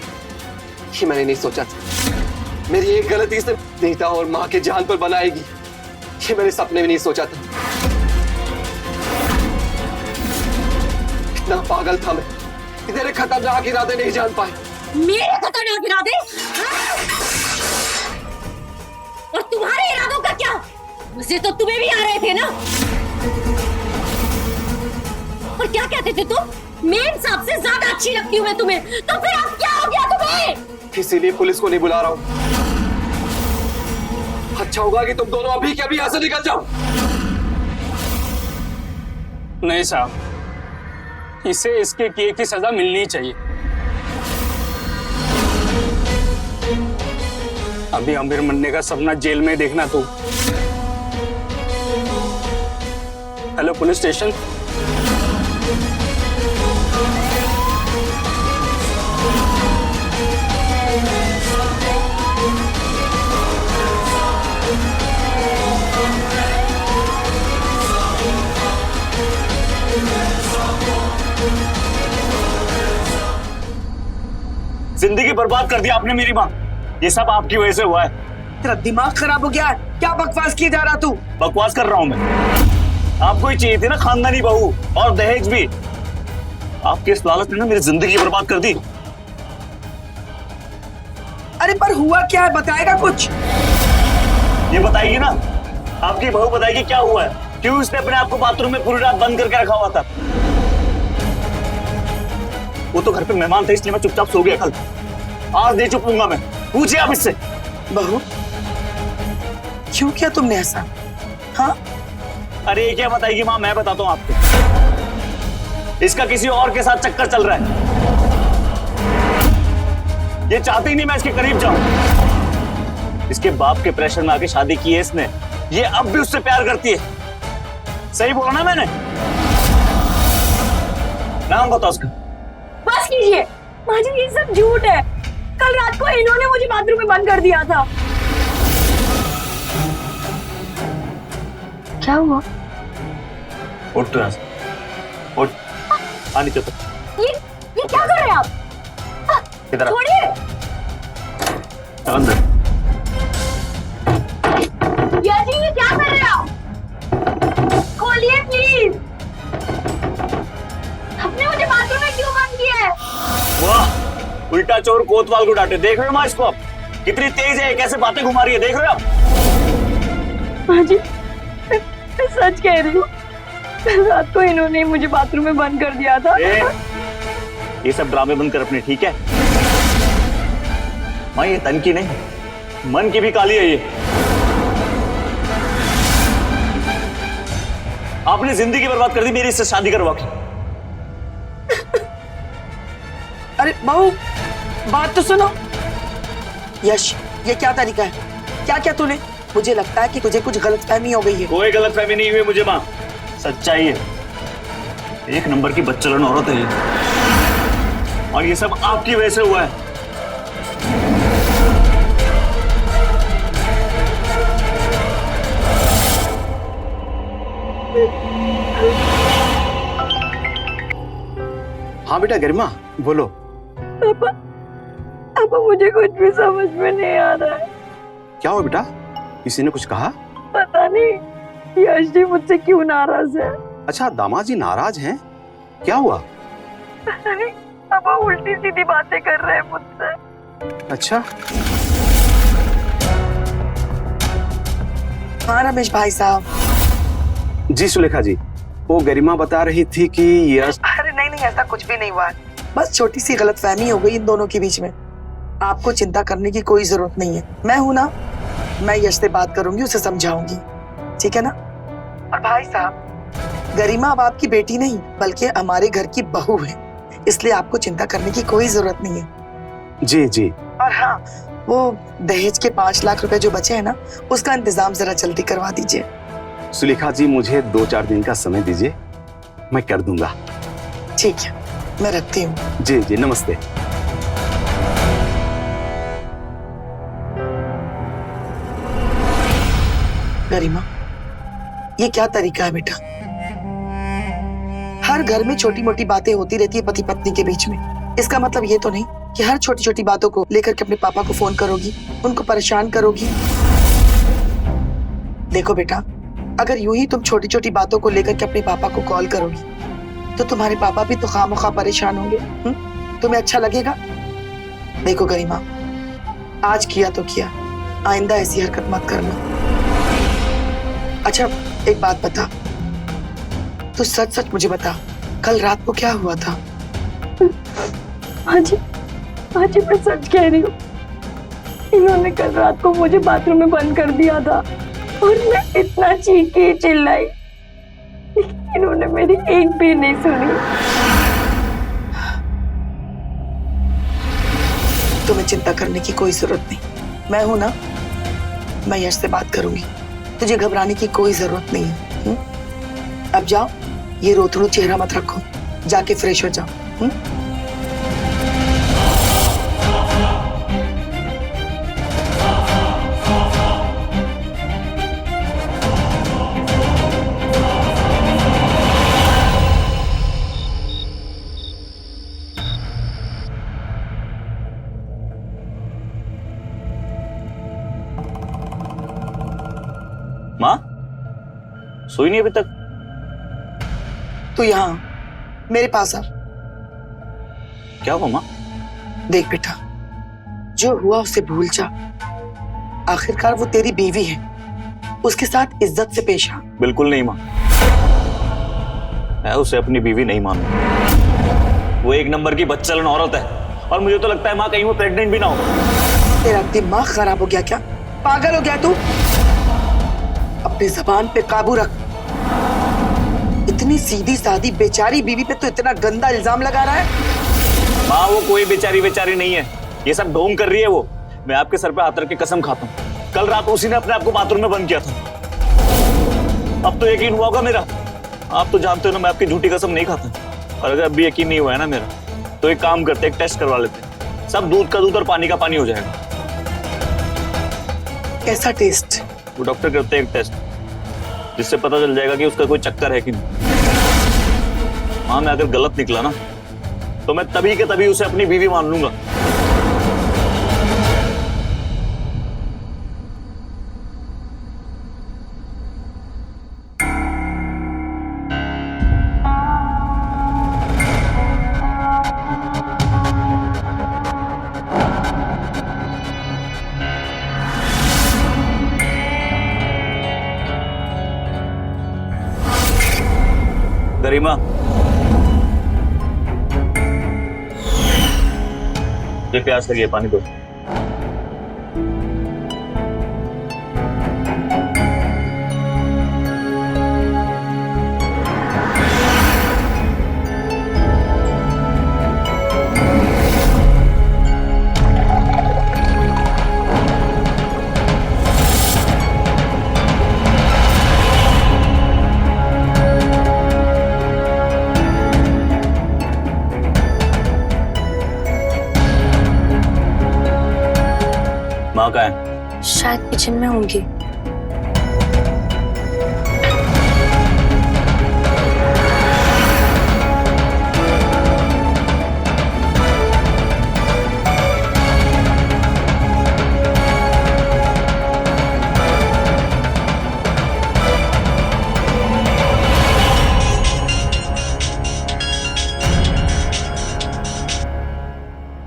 Speaker 4: कि मैंने नहीं सोचा था। मेरी एक गलती से नीता और मां के जान पर बनाएगी, ये मेरे सपने में नहीं सोचा था। इतना पागल था मैं कि तेरे खतरनाक इरादे नहीं जान पाए।
Speaker 5: मेरे खतरनाक इरादे? और तुम्हारे इरादों का क्या? मुझे तो तुम्हें भी आ रहे थे ना। और क्या कहते थे तुम? मेम साहब से ज्यादा अच्छी लगती हूँ मैं तुम्हें। तो फिर अब क्या हो गया तुम्हें?
Speaker 4: इसीलिए पुलिस को नहीं बुला रहा हूं। अच्छा होगा कि तुम दोनों अभी के अभी यहां से निकल जाओ।
Speaker 3: नहीं साहब, इसे इसके किए की सजा मिलनी चाहिए। अभी अमीर बनने का सपना जेल में देखना तू। Hello police station.
Speaker 6: जिंदगी बर्बाद कर दी आपने मेरी माँ। ये सब आपकी वजह से हुआ है।
Speaker 7: तेरा दिमाग खराब हो गया है? क्या बकवास किए जा रहा तू?
Speaker 6: बकवास कर रहा हूँ मैं। आपको ही चाहिए थी ना खानदानी बहू और दहेज भी। आपके इस लालच ने ना मेरी जिंदगी बर्बाद कर दी।
Speaker 7: अरे पर हुआ क्या है, बताएगा कुछ?
Speaker 6: ये बताएगी ना, आपकी बहू बताएगी क्या हुआ है, क्यों उसने अपने आप को बाथरूम में पूरी रात बंद करके रखा हुआ था। वो तो घर पे मेहमान थे इसलिए मैं चुपचाप सो गया कल। आज नहीं चुपूंगा मैं। पूछिए आप इससे।
Speaker 7: बहू, क्यों किया तुमने ऐसा? हाँ,
Speaker 6: अरे ये क्या बताएगी माँ, मैं बताता हूँ आपको। इसका किसी और के साथ चक्कर चल रहा है। ये चाहती ही नहीं मैं इसके करीब जाऊं। इसके बाप के प्रेशर में आके शादी की है इसने। ये अब भी उससे प्यार करती है। सही बोला ना मैंने? नाम बताओ उसका।
Speaker 5: बस कीजिए माँ जी, ये सब झूठ है। कल रात को इन्होंने मुझे बाथरूम में बंद कर दिया था। क्या हुआ?
Speaker 6: उठ तो यहाँ से, उठ। आनी तो
Speaker 5: ये क्या कर रहे हैं आप?
Speaker 6: इधर आ।
Speaker 5: छोड़िए।
Speaker 6: अंदर।
Speaker 5: या जी, ये क्या कर रहे हैं आप? खोलिए प्लीज। आपने मुझे बाथरूम में क्यों बंद किया है?
Speaker 6: वाह, उल्टा चोर कोतवाल को डांटे। देख रहे हो माँ इसको आप? कितनी तेज है, कैसे बातें घुमा रही है, देख रहे हो आप?
Speaker 8: माँ जी, मैं सच कह रही हूँ। रात को इन्होंने मुझे बाथरूम में बंद कर दिया था।
Speaker 6: ये सब ड्रामे बंद कर अपने, ठीक है? माँ ये तन की नहीं मन की भी काली है ये। आपने जिंदगी बर्बाद कर दी मेरी इससे शादी करवा के।
Speaker 7: अरे बहू, बात तो सुनो। यश, ये क्या तरीका है? क्या क्या तूने? मुझे लगता है कि तुझे कुछ गलतफहमी हो गई है।
Speaker 6: कोई गलतफहमी नहीं हुई मुझे माँ, सच्चाई है। एक नंबर की बच्चलन औरत है ये, और ये सब आपकी वजह से हुआ है।
Speaker 9: हाँ बेटा गरिमा, बोलो।
Speaker 8: पापा, पापा मुझे कुछ भी समझ में नहीं आ रहा है।
Speaker 9: क्या हुआ बेटा, किसी ने कुछ कहा?
Speaker 8: पता नहीं यश जी मुझसे क्यों नाराज है।
Speaker 9: अच्छा, दामाद जी नाराज हैं? क्या हुआ?
Speaker 8: पता नहीं, पापा उल्टी सीधी बातें कर रहे हैं मुझसे।
Speaker 9: अच्छा,
Speaker 7: हाँ रमेश भाई साहब।
Speaker 9: जी सुलेखा जी, वो गरिमा बता रही थी कि यश।
Speaker 7: अरे नहीं नहीं, ऐसा कुछ भी नहीं हुआ, बस छोटी सी गलतफहमी हो गई इन दोनों के बीच में। आपको चिंता करने की कोई जरूरत नहीं है, मैं हूं ना, मैं यश से बात करूंगी, उसे समझाऊंगी, ठीक है ना? और भाई साहब, गरिमा अब आपकी बेटी नहीं बल्कि हमारे घर की बहू है, इसलिए आपको चिंता करने की कोई जरूरत नहीं है।
Speaker 9: जी जी।
Speaker 7: और हाँ, वो दहेज के 5 लाख रुपए जो बचे हैं ना, उसका इंतजाम जरा जल्दी करवा दीजिए।
Speaker 9: सुलेखा जी, मुझे 2-4 दिन का समय दीजिए, मैं कर दूंगा।
Speaker 7: ठीक है, मैं रखती हूँ।
Speaker 9: जी जी, नमस्ते।
Speaker 7: गरिमा, ये क्या तरीका है बेटा? हर घर में छोटी मोटी बातें होती रहती है पति पत्नी के बीच में। इसका मतलब ये तो नहीं कि हर छोटी छोटी बातों को लेकर के अपने पापा को फोन करोगी, उनको परेशान करोगी। देखो बेटा, अगर यूं ही तुम छोटी छोटी बातों को लेकर के अपने पापा को कॉल करोगी तो तुम्हारे पापा भी तो खामखा परेशान होंगे। तुम्हें अच्छा लगेगा? देखो गरिमा, आज किया तो किया, आइंदा ऐसी हरकत मत करना। अच्छा एक बात बता, तू सच सच मुझे बता, कल रात को क्या हुआ था?
Speaker 8: हाँ जी मैं सच कह रही हूँ। इन्होंने कल रात को मुझे बाथरूम में बंद कर दिया था और मैं इतना चीखी चिल्लाई, लेकिन इन्होंने मेरी एक भी नहीं सुनी।
Speaker 7: तुम्हें चिंता करने की कोई जरूरत नहीं, मैं हूं ना, मैं यश से बात करूंगी, तुझे घबराने की कोई जरूरत नहीं है। अब जाओ, ये रोतड़ू चेहरा मत रखो, जाके फ्रेश हो जाओ।
Speaker 6: माँ सोई नहीं अभी तक?
Speaker 7: तू यहाँ मेरे पास आ।
Speaker 6: क्या हुआ माँ?
Speaker 7: देख बेटा, जो हुआ उसे भूल जा। आखिरकार वो तेरी बीवी है, उसके साथ इज्जत से पेश आ।
Speaker 6: बिल्कुल नहीं माँ, मैं उसे अपनी बीवी नहीं मानूंगा। वो एक नंबर की बच्चलन औरत है, और मुझे तो लगता है माँ कहीं वो प्रेग्नेंट भी ना हो।
Speaker 7: तेरा दिमाग खराब हो गया क्या? पागल हो गया तू? अपनी जबान पे काबू रख। इतनी सीधी सादी बेचारी बीवी पे तो इतना गंदा इल्जाम लगा रहा है।
Speaker 6: माँ वो कोई बेचारी नहीं है, ये सब ढोंग कर रही है वो। मैं आपके सर पे हाथ रख के कसम खाता हूँ, कल रात उसी ने अपने आप को बाथरूम में बंद किया था। अब तो यकीन हुआ होगा मेरा। आप तो जानते हो ना, मैं आपकी झूठी कसम नहीं खाता। और अगर अब भी यकीन नहीं हुआ है ना मेरा, तो एक काम करते, एक टेस्ट करवा लेते, सब दूध का दूध और पानी का पानी हो जाएगा।
Speaker 7: कैसा टेस्ट?
Speaker 6: वो डॉक्टर करते हैं एक टेस्ट, जिससे पता चल जाएगा कि उसका कोई चक्कर है कि नहीं। हाँ, मैं अगर गलत निकला ना, तो मैं तभी के तभी उसे अपनी बीवी मान लूंगा। गरिमा, मुझे प्यास लगी है, पानी दो। माँ कहाँ है?
Speaker 8: शायद किचन में होंगी।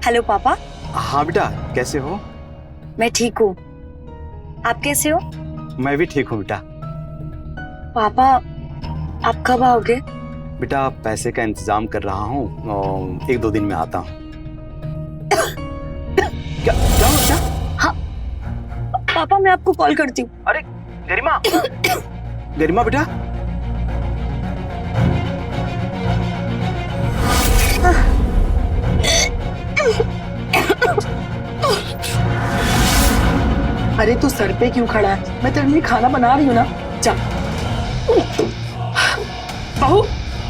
Speaker 8: हेलो पापा।
Speaker 9: हाँ बेटा, कैसे हो?
Speaker 8: मैं ठीक हूँ, आप कैसे हो?
Speaker 9: मैं भी ठीक हूँ बेटा।
Speaker 8: पापा आप कब आओगे?
Speaker 9: बेटा पैसे का इंतजाम कर रहा हूँ और 1-2 दिन में आता हूँ। क्या क्या हो क्या?
Speaker 8: हाँ पापा मैं आपको कॉल करती हूँ।
Speaker 9: अरे गरिमा गरिमा बेटा,
Speaker 7: अरे तू सर पे क्यों खड़ा है? मैं तेरे लिए खाना बना रही हूँ ना, जा। बहू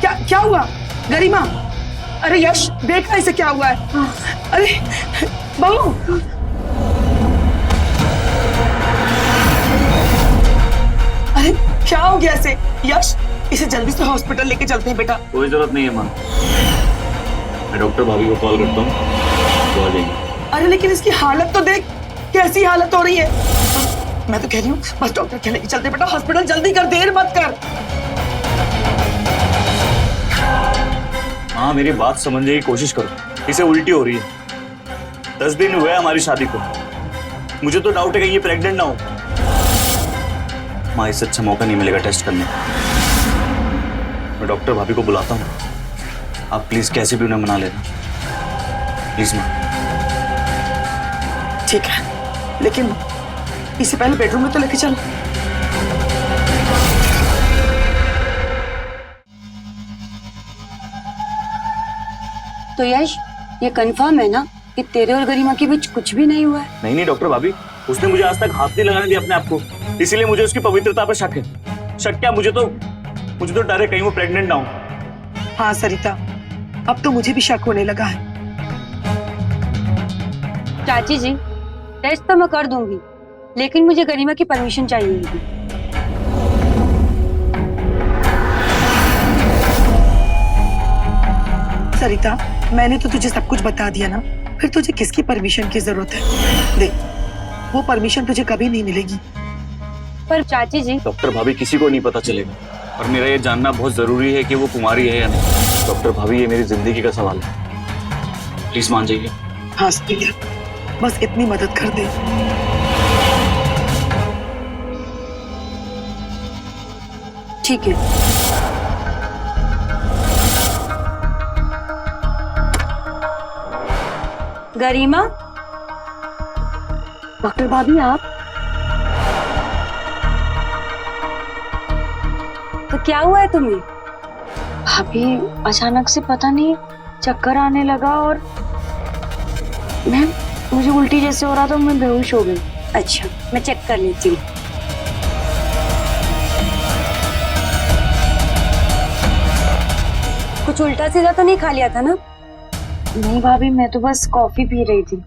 Speaker 7: क्या क्या हुआ? गरिमा, अरे यश देखा इसे क्या हुआ है? अरे बहू, अरे क्या हो गया इसे? यश इसे जल्दी से हॉस्पिटल लेके चलते हैं बेटा।
Speaker 6: कोई जरूरत नहीं है माँ, मैं डॉक्टर भाभी को कॉल करता हूँ, वो आ जाएंगे।
Speaker 7: अरे लेकिन इसकी हालत तो देख, कैसी हालत हो रही है। मैं तो कह रही हूँ बस डॉक्टर के लेके चलते बेटा हॉस्पिटल, जल्दी कर, देर मत कर।
Speaker 6: हाँ मेरी बात समझने की कोशिश करो, इसे उल्टी हो रही है। 10 दिन हुए हमारी शादी को, मुझे तो डाउट है कि ये प्रेग्नेंट ना हो। माँ इससे अच्छा मौका नहीं मिलेगा टेस्ट करने का। मैं डॉक्टर भाभी को बुलाता हूँ, आप प्लीज कैसे भी उन्हें मना लेना प्लीज माँ।
Speaker 7: ठीक है, लेकिन इसे पहले बेडरूम में तो लेके चल।
Speaker 1: तो यश ये कंफर्म है ना कि तेरे और गरिमा के बीच कुछ भी नहीं हुआ है?
Speaker 6: नहीं नहीं डॉक्टर भाभी, उसने मुझे आज तक हाथ नहीं लगाने दिया अपने आप को, इसीलिए मुझे उसकी पवित्रता पर शक है। शक क्या, मुझे तो डर है कहीं वो प्रेग्नेंट ना हो।
Speaker 7: हाँ सरिता, अब तो मुझे भी शक होने लगा है।
Speaker 1: चाची जी टेस्ट तो मैं कर दूंगी, लेकिन मुझे गरिमा की परमिशन चाहिए होगी।
Speaker 7: सरिता मैंने तो तुझे सब कुछ बता दिया ना, फिर तुझे किसकी परमिशन की जरूरत है? देख वो परमिशन तुझे कभी नहीं मिलेगी।
Speaker 1: पर चाची जी,
Speaker 6: डॉक्टर भाभी किसी को नहीं पता चलेगा, और मेरा ये जानना बहुत जरूरी है कि वो कुमारी है या नहीं। डॉक्टर भाभी ये मेरी जिंदगी का सवाल है, प्लीज मान जाइए।
Speaker 7: हाँ सरिता बस इतनी मदद कर दे।
Speaker 1: ठीक है। गरिमा,
Speaker 8: डॉक्टर भाभी आप?
Speaker 1: तो क्या हुआ है तुम्हें?
Speaker 8: भाभी अचानक से पता नहीं चक्कर आने लगा और मुझे उल्टी जैसे हो रहा था, मैं बेहोश हो गई।
Speaker 1: अच्छा मैं चेक कर लेती हूँ। कुछ उल्टा सीधा तो नहीं खा लिया था ना?
Speaker 8: नहीं भाभी, मैं तो बस कॉफी पी रही थी।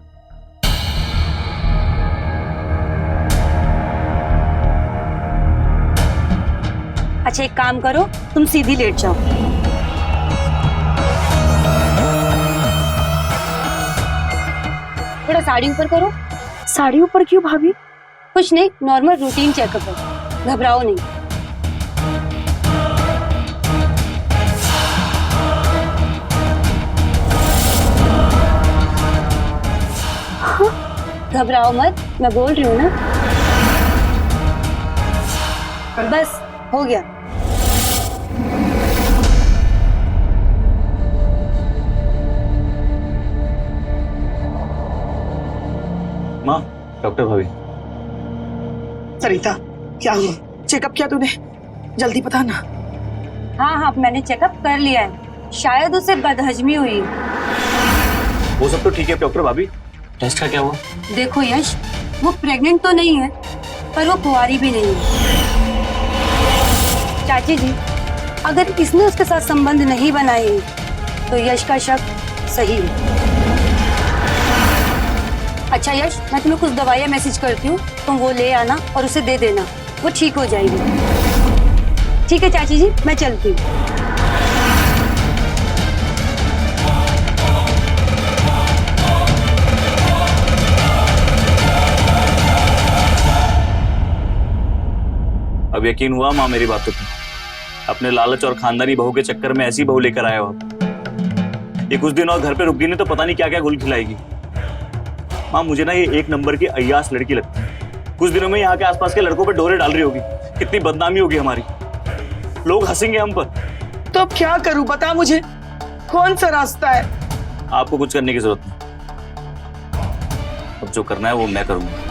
Speaker 1: अच्छा एक काम करो, तुम सीधी लेट जाओ। थोड़ा साड़ी ऊपर करो।
Speaker 8: साड़ी ऊपर क्यों भाभी?
Speaker 1: कुछ नहीं, नॉर्मल रूटीन चेकअप है, घबराओ नहीं। घबराओ मत, मैं बोल रही हूँ ना। बस हो गया।
Speaker 6: माँ, डॉक्टर भाभी।
Speaker 7: सरिता, क्या हुआ? चेकअप किया तूने? जल्दी बता ना।
Speaker 1: हाँ, मैंने चेकअप कर लिया है, शायद उसे बदहजमी हुई।
Speaker 6: वो सब तो ठीक है डॉक्टर भाभी, टेस्ट का क्या हुआ?
Speaker 1: देखो यश, वो प्रेग्नेंट तो नहीं है, पर वो कुंवारी भी नहीं है। चाची जी, अगर इसने उसके साथ संबंध नहीं बनाए तो यश का शक सही है। अच्छा यश, मैं तुम्हें कुछ दवाइयाँ मैसेज करती हूँ, तुम वो ले आना और उसे दे देना, वो ठीक हो जाएगी। ठीक है चाची जी, मैं चलती हूँ।
Speaker 6: अब यकीन हुआ माँ मेरी बातों पे? अपने लालच और खानदानी बहू के चक्कर में ऐसी बहू लेकर आए हो आप। ये कुछ दिन और घर पे रुक गई नहीं तो पता नहीं क्या क्या गुल खिलाएगी। माँ मुझे ना ये एक नंबर की अय्याश लड़की लगती है। कुछ दिनों में यहाँ के आसपास के लड़कों पे डोरे डाल रही होगी, कितनी बदनामी होगी हमारी, लोग हंसेंगे हम पर।
Speaker 7: तो अब क्या करूं, बता मुझे, कौन सा रास्ता है?
Speaker 6: आपको कुछ करने की जरूरत नहीं, अब जो करना है वो मैं करूंगा।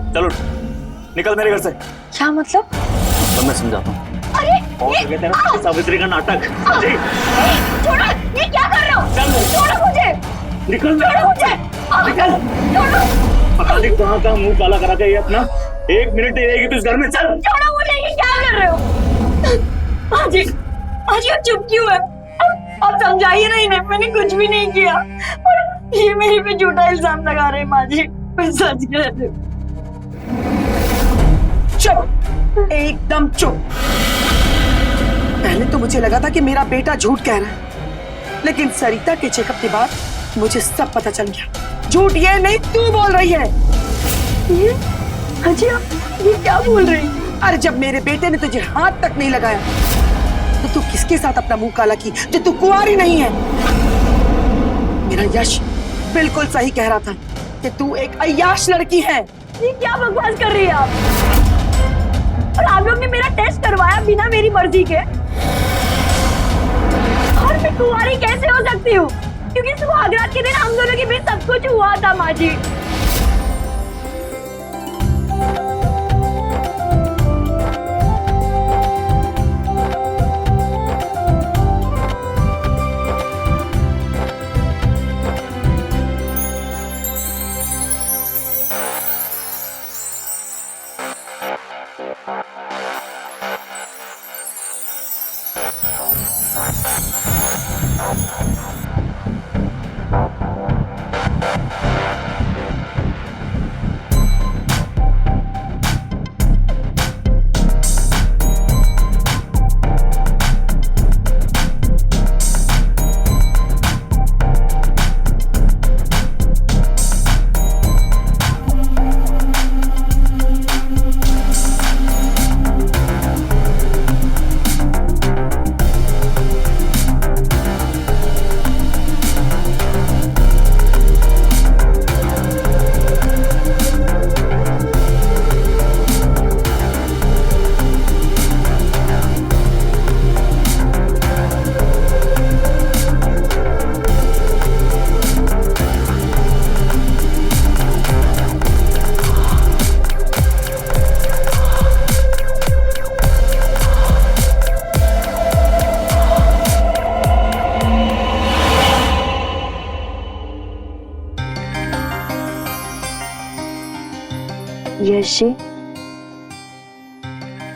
Speaker 6: चलो निकल मेरे घर से।
Speaker 8: क्या मतलब?
Speaker 6: तो मैं समझाता हूँ। सावित्री का नाटक।
Speaker 8: छोड़ो, ये क्या कर रहे हो? छोड़ो मुझे,
Speaker 6: निकल,
Speaker 8: छोड़ो मुझे,
Speaker 6: निकल।
Speaker 8: छोड़ो,
Speaker 6: पता नहीं कहाँ का मुंह काला करा के ये अपना 1 मिनट नहीं रहेगी तो इस घर में। चल
Speaker 8: छोड़ो मुझे, ये क्या कर रहे हो? आजी आप चुप क्यों है? अब समझाइए ना इन्हें, मैंने कुछ भी नहीं किया और ये मेरे पे झूठा इल्जाम लगा रहे हैं। माँ जी, मैं सच कह रही हूँ।
Speaker 7: चुप, एकदम चुप। पहले तो मुझे लगा था कि मेरा बेटा झूठ कह रहा है, लेकिन सरिता के चेकअप के बाद मुझे सब पता चल गया। झूठ ये नहीं, तू बोल रही है।
Speaker 8: ये अजी, आप ये क्या बोल रही हैं?
Speaker 7: अरे जब मेरे बेटे ने तुझे हाथ तक नहीं लगाया तो तू किसके साथ अपना मुंह काला की जो तू कुंवारी नहीं है? मेरा यश बिल्कुल सही कह रहा था कि तू एक अय्याश लड़की है।
Speaker 8: ये क्या बकवास कर रही है आप? और आप लोग ने मेरा टेस्ट करवाया बिना मेरी मर्जी के, और मैं कुंवारी कैसे हो सकती हूँ? क्योंकि सुहागरात के दिन हम दोनों के बीच सब कुछ हुआ था माँ जी। यश जी,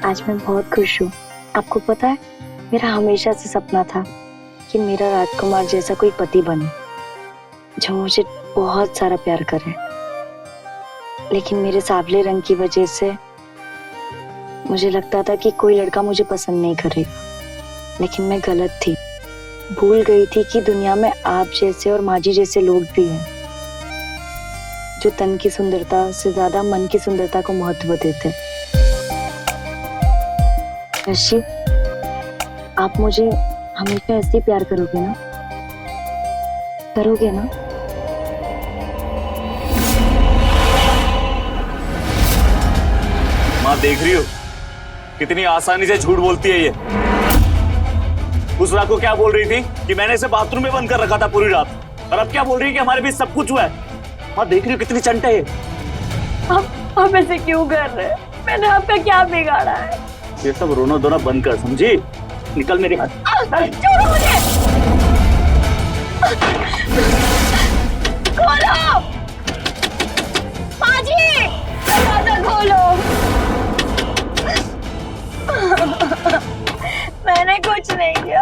Speaker 8: आज मैं बहुत खुश हूँ। आपको पता है, मेरा हमेशा से सपना था कि मेरा राजकुमार जैसा कोई पति बने जो मुझे बहुत सारा प्यार करे। लेकिन मेरे सांवले रंग की वजह से मुझे लगता था कि कोई लड़का मुझे पसंद नहीं करेगा, लेकिन मैं गलत थी। भूल गई थी कि दुनिया में आप जैसे और माजी जैसे लोग भी हैं जो तन की सुंदरता से ज्यादा मन की सुंदरता को महत्व देते हैं। ऋषि, आप मुझे हमेशा ऐसे ही प्यार करोगे ना? करोगे ना?
Speaker 6: माँ देख रही हो कितनी आसानी से झूठ बोलती है ये। उस रात को क्या बोल रही थी कि मैंने इसे बाथरूम में बंद कर रखा था पूरी रात, और अब क्या बोल रही है कि हमारे बीच सब कुछ हुआ है। हाँ देख रही हो कितनी चंट है ये।
Speaker 8: आप ऐसे क्यों कर रहे हैं? मैंने आपका क्या बिगाड़ा है?
Speaker 6: ये सब रोना धोना बंद कर, समझी? निकल मेरे हाथ।
Speaker 8: छोड़ो मुझे। खोलो पाजी, दरवाजा खोलो। मैंने कुछ नहीं किया।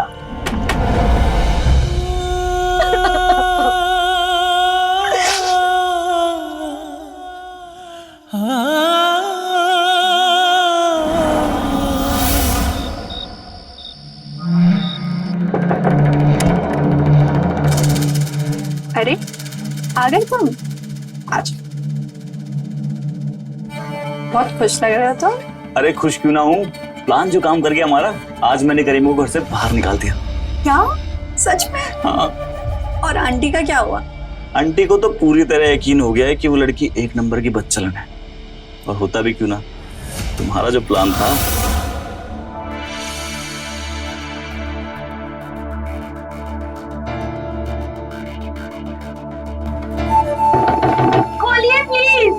Speaker 2: अरे आ गए तुम? आज बहुत खुश लग रहा था।
Speaker 6: अरे खुश क्यों ना हूँ, प्लान जो काम कर गया हमारा, आज मैंने करीमो को घर से बाहर निकाल दिया।
Speaker 2: क्या सच में?
Speaker 6: हाँ।
Speaker 2: और आंटी का क्या हुआ?
Speaker 6: आंटी को तो पूरी तरह यकीन हो गया है कि वो लड़की एक नंबर की बदचलन है, और होता भी क्यों ना, तुम्हारा जो प्लान था।
Speaker 8: खोलिए प्लीज।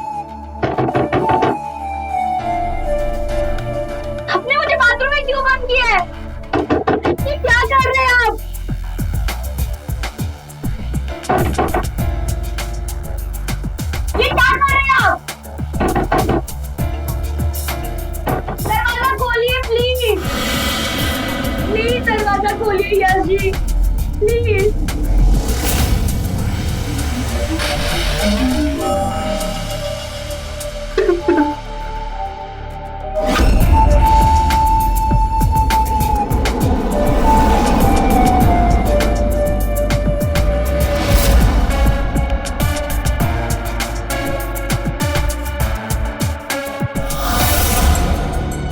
Speaker 8: आपने मुझे बाथरूम में क्यों बंद किया है? ये क्या कर रहे हैं आप? ये क्या कर रहे हैं आप? दरवाजा खोलिए प्लीज। प्लीज दरवाजा खोलिए यश जी, प्लीज।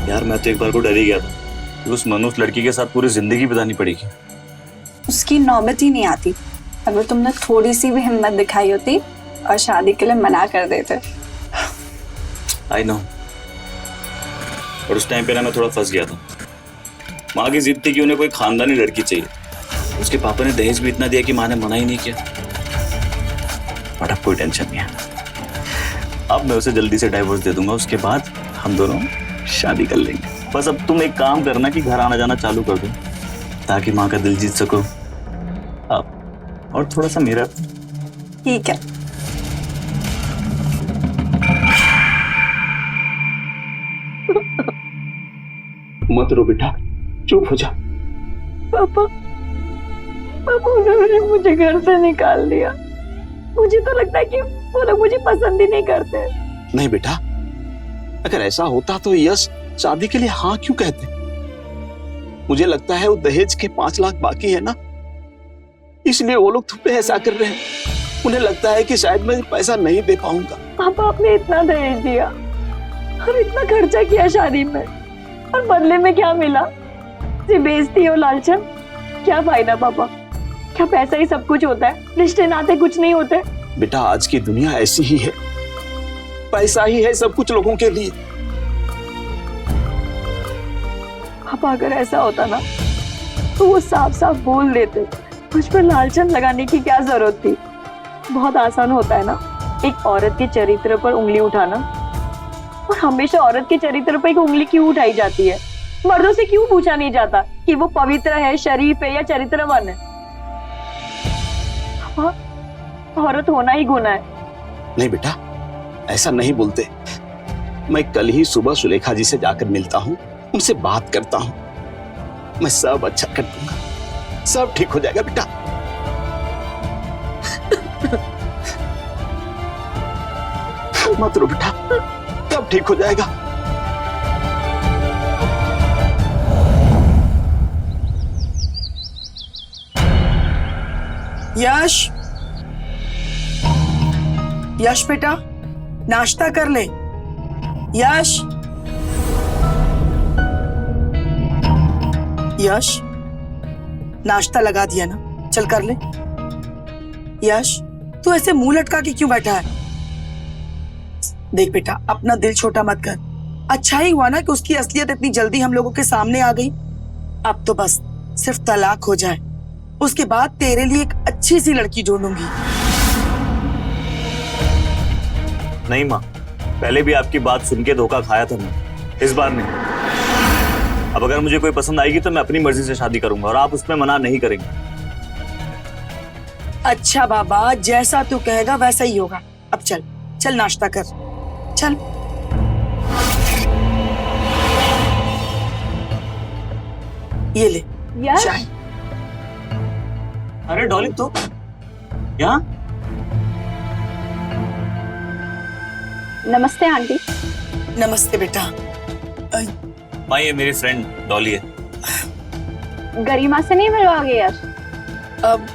Speaker 6: यार मैं तो एक बार को डर ही गया था कि उस मनुष्य लड़की के साथ पूरी जिंदगी बितानी पड़ेगी।
Speaker 2: उसकी नौबत ही नहीं आती। अगर तुमने थोड़ी सी भी हिम्मत दिखाई होती और शादी के लिए मना कर देते।
Speaker 6: आई नो, और उस टाइम पे ना मैं थोड़ा फंस गया था। माँ की जिद थी कि उन्हें कोई खानदानी लड़की चाहिए। उसके पापा ने दहेज भी इतना दिया कि माँ ने मना ही नहीं किया। बट अब कोई टेंशन नहीं है, अब मैं उसे जल्दी से डाइवोर्स दे दूंगा, उसके बाद हम दोनों शादी कर लेंगे। बस अब तुम एक काम करना कि घर आना जाना चालू कर दो, ताकि माँ का दिल जीत सको आप, और थोड़ा सा मेरा।
Speaker 2: ठीक है।
Speaker 9: मत रो बेटा, चुप हो जा।
Speaker 8: पापा, पापा उन्होंने मुझे घर से निकाल दिया। मुझे तो लगता है कि वो लोग मुझे पसंद ही नहीं करते।
Speaker 9: नहीं बेटा, अगर ऐसा होता तो यश शादी के लिए हाँ क्यों कहते? मुझे लगता है वो दहेज के 5 लाख बाकी है ना, इसलिए वो लोग तुम पे ऐसा कर रहे हैं। उन्हें लगता है कि शायद मैं पैसा नहीं दे पाऊंगा।
Speaker 8: पापा आपने इतना दहेज दिया और इतना खर्चा किया शादी में, और बदले में क्या मिला? सिर्फ बेइज्जती और लालचन। क्या फायदा पापा? क्या पैसा ही सब कुछ होता है? रिश्ते नाते कुछ नहीं होते?
Speaker 9: बेटा आज की दुनिया ऐसी ही है, पैसा ही है सब कुछ लोगों के लिए।
Speaker 8: पापा अगर ऐसा होता ना तो वो साफ साफ बोल देते। मुझ पर लालचन लगाने की क्या जरूरत थी? बहुत आसान होता है ना एक औरत के चरित्र पर उंगली उठाना, और हमेशा औरत के चरित्र पर एक उंगली क्यों उठाई जाती है? मर्दों से क्यों पूछा नहीं जाता कि वो पवित्र है, शरीफ है या चरित्रवान है? पापा औरत होना ही गुनाह है।
Speaker 9: नहीं बेटा, ऐसा नहीं बोलते। मैं कल ही सुबह सुलेखा जी से जाकर मिलता हूँ, उनसे बात करता हूँ। मैं सब अच्छा कर दूंगा, सब ठीक हो जाएगा बेटा। मत रो बेटा, सब ठीक हो जाएगा।
Speaker 7: यश, यश बेटा नाश्ता कर ले। यश, यश नाश्ता लगा दिया ना, चल कर ले। यश तू ऐसे मुंह लटका के क्यों बैठा है? देख बेटा अपना दिल छोटा मत कर। अच्छा ही हुआ ना कि उसकी असलियत इतनी जल्दी हम लोगों के सामने आ गई। अब तो बस सिर्फ तलाक हो जाए, उसके बाद तेरे लिए एक अच्छी सी लड़की ढूंढूंगी।
Speaker 6: नहीं माँ, पहले भी आपकी बात सुन के धोखा खाया था मैं, इस बार नहीं। अब अगर मुझे कोई पसंद आएगी तो मैं अपनी मर्जी से शादी करूंगा और आप उसमें मना नहीं करेंगे।
Speaker 7: अच्छा बाबा, जैसा तू कहेगा वैसा ही होगा। अब चल चल नाश्ता कर, चल। ये ले
Speaker 8: यार
Speaker 7: चाय।
Speaker 6: अरे डॉली तो यहाँ?
Speaker 8: नमस्ते आंटी।
Speaker 7: नमस्ते बेटा।
Speaker 6: माँ ये मेरी फ्रेंड डॉली है।
Speaker 8: गरिमा से नहीं मिलवाओगे यार?
Speaker 7: अब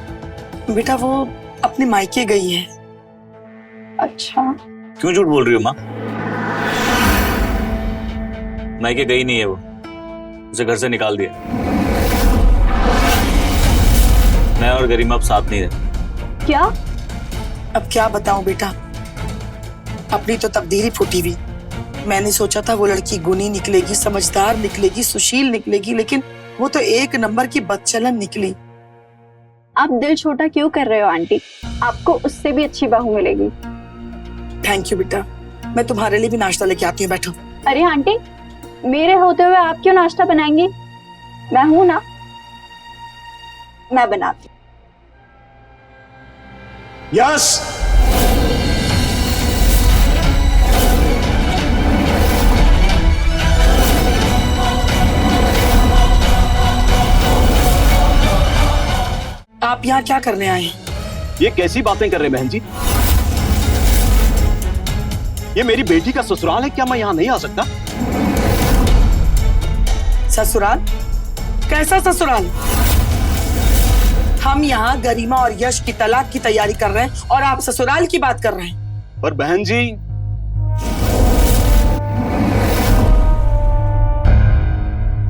Speaker 7: बेटा वो अपने मायके गई है।
Speaker 8: अच्छा,
Speaker 6: क्यों झूठ बोल रही हो माँ? मायके गई नहीं है वो, उसे घर से निकाल दिया। मैं और गरिमा अब साथ नहीं रहते।
Speaker 8: क्या?
Speaker 7: अब क्या बताऊं बेटा, अपनी तो तकदीर ही फूटी हुई। मैंने सोचा था वो लड़की गुणी निकलेगी, समझदार निकलेगी, सुशील निकलेगी, लेकिन वो तो एक नंबर की बदचलन निकली।
Speaker 8: आप दिल छोटा क्यों कर रहे हो आंटी? आपको उससे भी अच्छी बहू मिलेगी।
Speaker 7: थैंक यू बेटा, मैं तुम्हारे लिए भी नाश्ता लेके आती हूँ, बैठो।
Speaker 8: अरे आंटी, मेरे होते हुए आप क्यों नाश्ता बनाएंगी? मैं हूं ना, मैं बनाती हूँ।
Speaker 9: यस,
Speaker 7: आप यहाँ क्या करने आए हैं?
Speaker 9: ये कैसी बातें कर रहे हैं बहन जी? ये मेरी बेटी का ससुराल है, क्या मैं यहाँ नहीं आ सकता?
Speaker 7: ससुराल? कैसा ससुराल? हम यहाँ गरिमा और यश की तलाक की तैयारी कर रहे हैं और आप ससुराल की बात कर रहे हैं।
Speaker 9: पर बहन जी,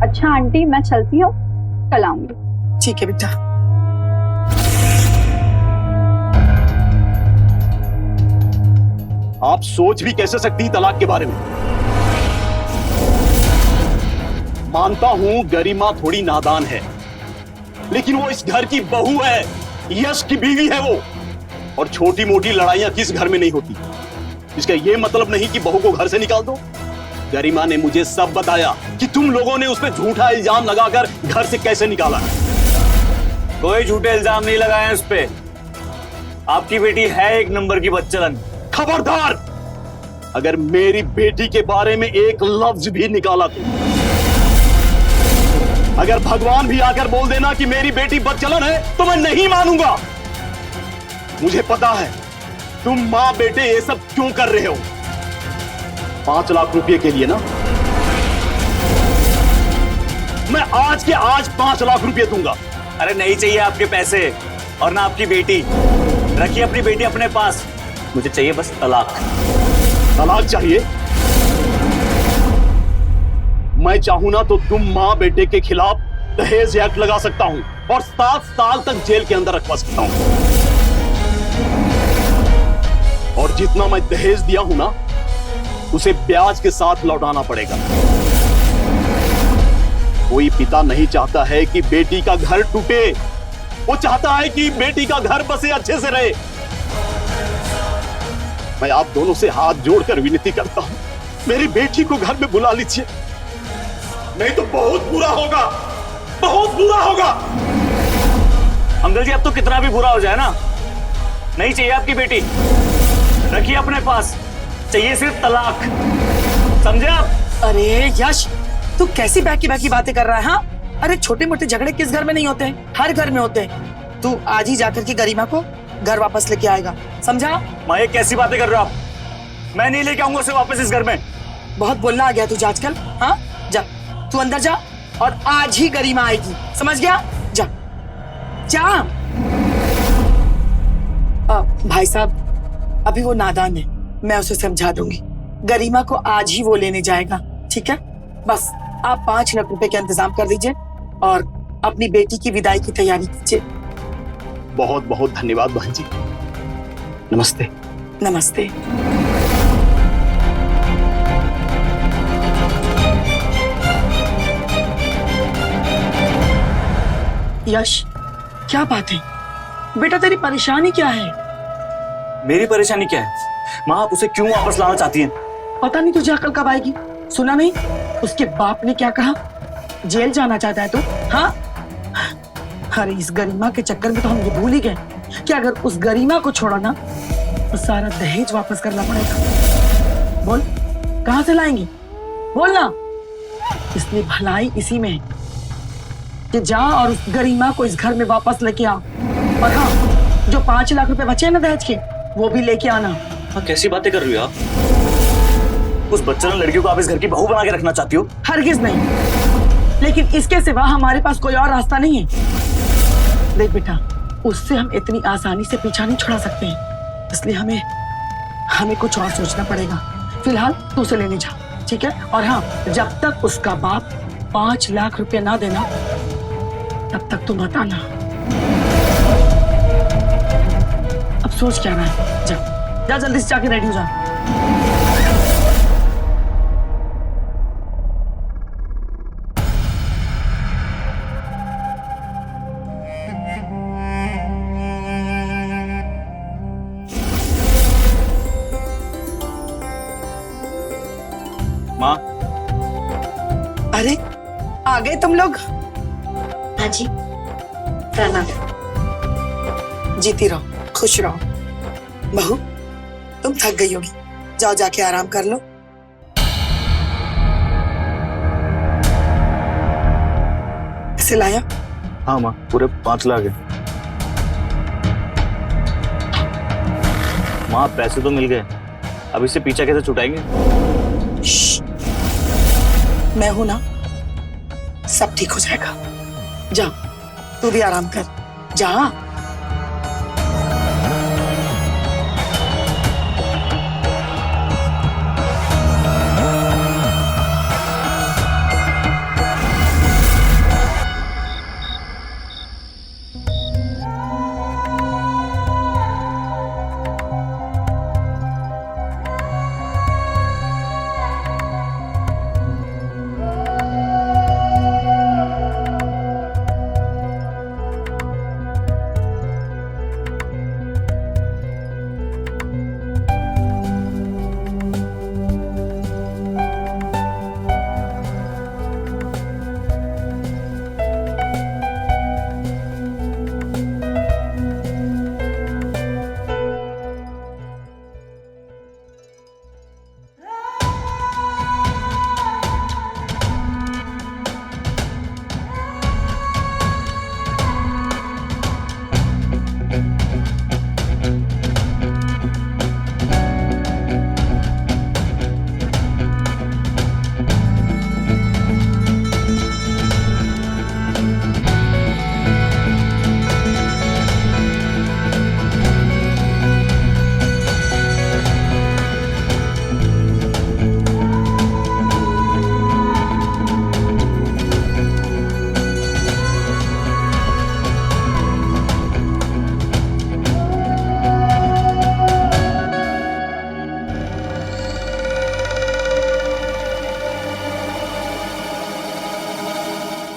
Speaker 8: अच्छा आंटी, मैं चलती हूँ, कल आऊंगी।
Speaker 7: ठीक है बेटा।
Speaker 9: आप सोच भी कैसे सकती तलाक के बारे में? मानता हूं गरिमा थोड़ी नादान है, लेकिन वो इस घर की बहू है, यश की बीवी है वो। और छोटी मोटी लड़ाइयां किस घर में नहीं होती। इसका ये मतलब नहीं कि बहू को घर से निकाल दो। गरिमा ने मुझे सब बताया कि तुम लोगों ने उस पर झूठा इल्जाम लगाकर घर से कैसे निकाला।
Speaker 6: कोई झूठे इल्जाम नहीं लगाए हैं उस पे। आपकी बेटी है एक नंबर की बदचलन।
Speaker 9: खबरदार, अगर मेरी बेटी के बारे में एक लफ्ज भी निकाला तो, अगर भगवान भी आकर बोल देना कि मेरी बेटी बदचलन है, तो मैं नहीं मानूंगा। मुझे पता है तुम मां बेटे ये सब क्यों कर रहे हो। 5 लाख रुपए के लिए ना, मैं आज के आज 5 लाख रुपए दूंगा।
Speaker 6: अरे नहीं चाहिए आपके पैसे और ना आपकी बेटी। रखिए अपनी बेटी अपने पास, मुझे चाहिए बस तलाक।
Speaker 9: तलाक चाहिए? मैं चाहूं ना तो तुम मां बेटे के खिलाफ दहेज एक्ट लगा सकता हूं और 7 साल तक जेल के अंदर रखवा सकता हूं। और जितना मैं दहेज दिया हूं ना, उसे ब्याज के साथ लौटाना पड़ेगा। कोई पिता नहीं चाहता है कि बेटी का घर टूटे, वो चाहता है कि बेटी का घर बसे अच्छे से रहे। मैं आप दोनों से हाथ जोड़कर विनती करता हूं, मेरी बेटी को घर में बुला लीजिए, नहीं तो बहुत बुरा होगा, बहुत बुरा होगा।
Speaker 6: अंकल जी, अब तो कितना भी बुरा हो जाए ना, नहीं चाहिए आपकी बेटी। रखिए अपने पास, चाहिए सिर्फ तलाक। समझे आप?
Speaker 7: अरे यश, तू कैसी बैकी बैकी बातें कर रहा है? हाँ, अरे छोटे मोटे झगड़े किस घर में नहीं होते हैं? हर घर में होते हैं। तू आज ही जाकर के गरिमा को घर वापस लेके आएगा, समझा?
Speaker 6: माँ ये कैसी बातें कर रहे हो आप? मैं नहीं लेके आऊंगा उसे वापस इस घर में।
Speaker 7: बहुत बोलना आ गया तुझे आजकल। हाँ, जा तू अंदर जा और आज ही गरिमा आएगी, समझ गया? जा जा। भाई साहब, अभी वो नादान है, मैं उसे समझा दूंगी। गरिमा को आज ही वो लेने जाएगा, ठीक है? बस आप 5 लाख रुपए का इंतजाम कर दीजिए और अपनी बेटी की विदाई की तैयारी कीजिए।
Speaker 9: बहुत बहुत धन्यवाद बहन जी। नमस्ते।
Speaker 7: नमस्ते। यश, क्या बात है बेटा, तेरी परेशानी क्या है?
Speaker 6: मेरी परेशानी क्या है माँ? आप उसे क्यों वापस लाना चाहती हैं?
Speaker 7: पता नहीं तुझे अकल कब आएगी। सुना नहीं उसके बाप ने क्या कहा? जेल जाना चाहता है तू? हाँ, अरे इस गरिमा के चक्कर में तो हम ये भूल ही गए कि अगर उस गरिमा को छोड़ा ना तो सारा दहेज वापस करना पड़ेगा। बोल कहां से लाएंगे? बोल ना। इसलिए भलाई इसी में है कि जा और उस गरिमा को इस घर में वापस लेके आ। और हाँ, जो 5 लाख रुपए बचे हैं ना दहेज के, वो भी लेके आना।
Speaker 6: हाँ, कैसी बातें कर रही हो आप? उस बच्चन लड़कियों को आप इस घर की बहू बना के रखना चाहती हो?
Speaker 7: हरगिज नहीं, लेकिन इसके सिवा हमारे पास कोई और रास्ता नहीं है। देख बेटा, उससे हम इतनी आसानी से पीछा नहीं छुड़ा सकते हैं, इसलिए हमें कुछ और सोचना पड़ेगा। फिलहाल तू उसे लेने जा, ठीक है? और हाँ, जब तक उसका बाप 5 लाख रुपए ना देना तब तक तू मत आना। अब सोच क्या रहा है? जा जा, जल्दी से जाके रेडी हो जा।
Speaker 6: माँ,
Speaker 7: अरे आ गए तुम लोग?
Speaker 1: हाँ जी, प्रणाम।
Speaker 7: जीती रहो, खुश रहो। बहू, तुम थक गई होगी, जाओ जाके आराम कर लो। इसे लाया?
Speaker 6: हाँ माँ, पूरे 5 लाख है। माँ, पैसे तो मिल गए, अब इससे पीछा कैसे छुटाएंगे?
Speaker 7: मैं हूं ना, सब ठीक हो जाएगा। जा, तू भी आराम कर, जा।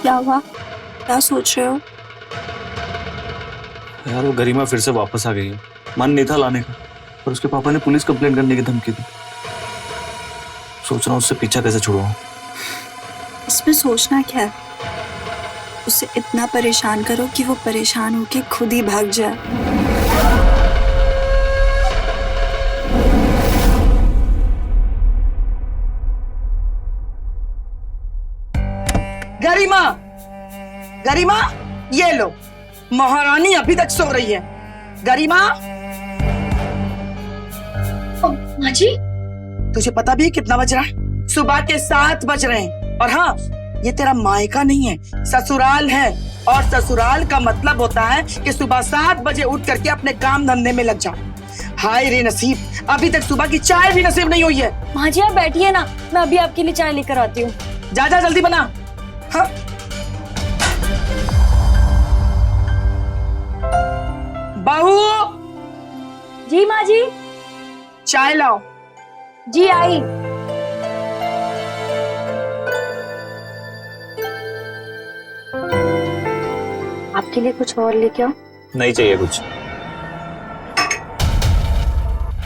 Speaker 1: क्या हुआ? क्या सोच रहे हो?
Speaker 6: यार, वो गरिमा फिर से वापस आ गई है। मन नहीं था लाने का, पर उसके पापा ने पुलिस कंप्लेंट करने की धमकी दी। सोच रहा हूँ उससे पीछा कैसे छुड़वाऊं।
Speaker 1: इसमें सोचना क्या है? उसे इतना परेशान करो कि वो परेशान होके खुद ही भाग जाए।
Speaker 7: गरिमा, गरिमा, ये लो, महारानी अभी तक सो रही है। गरिमा,
Speaker 5: माँ जी,
Speaker 7: तुझे पता भी है कितना बज रहा है? सुबह के 7 बज रहे हैं। और हाँ, ये तेरा मायका नहीं है, ससुराल है। और ससुराल का मतलब होता है कि सुबह 7 बजे उठ करके अपने काम धंधे में लग जाओ। हाय रे नसीब, अभी तक सुबह की चाय भी नसीब नहीं हुई है।
Speaker 8: माँ जी आप बैठिए ना, मैं अभी आपके लिए चाय लेकर आती हूँ।
Speaker 7: जा जा, जल्दी बना। हाँ, बहू,
Speaker 8: जी माँ जी।
Speaker 7: चाय लाओ।
Speaker 8: जी आई।
Speaker 1: आप आपके लिए कुछ और लेके आओ?
Speaker 6: नहीं चाहिए कुछ।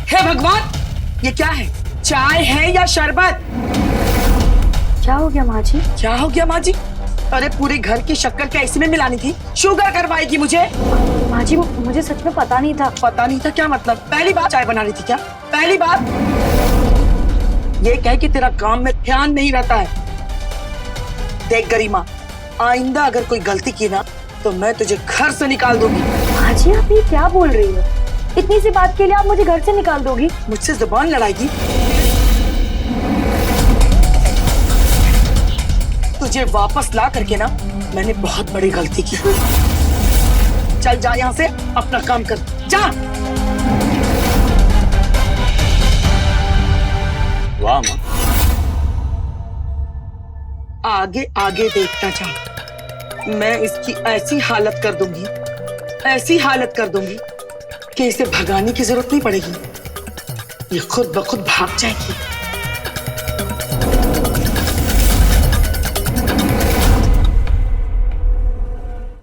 Speaker 7: हे भगवान, ये क्या है? चाय है या शरबत?
Speaker 1: क्या हो गया माँ जी?
Speaker 7: क्या हो गया माँ जी? अरे पूरे घर की शक्कर क्या इसी में मिलानी थी? शुगर करवाएगी मुझे?
Speaker 1: माँ जी मुझे सच में पता नहीं था।
Speaker 7: पता नहीं था क्या मतलब? पहली बार चाय बना रही थी क्या? पहली बार? ये कह कि तेरा काम में ध्यान नहीं रहता है। देख गरिमा, आइंदा अगर कोई गलती की ना तो मैं तुझे घर से निकाल दूंगी।
Speaker 1: माँ जी आप ये क्या बोल रही हो? इतनी सी बात के लिए आप मुझे घर से निकाल दोगी?
Speaker 7: मुझसे जुबान लड़ाएगी? तुझे वापस ला करके ना मैंने बहुत बड़ी गलती की। चल जा यहाँ से, अपना काम कर, जा।
Speaker 6: वाह माँ,
Speaker 7: आगे आगे देखता जा। मैं इसकी ऐसी हालत कर दूंगी, ऐसी हालत कर दूंगी कि इसे भगाने की जरूरत नहीं पड़ेगी। ये खुद ब खुद भाग जाएगी।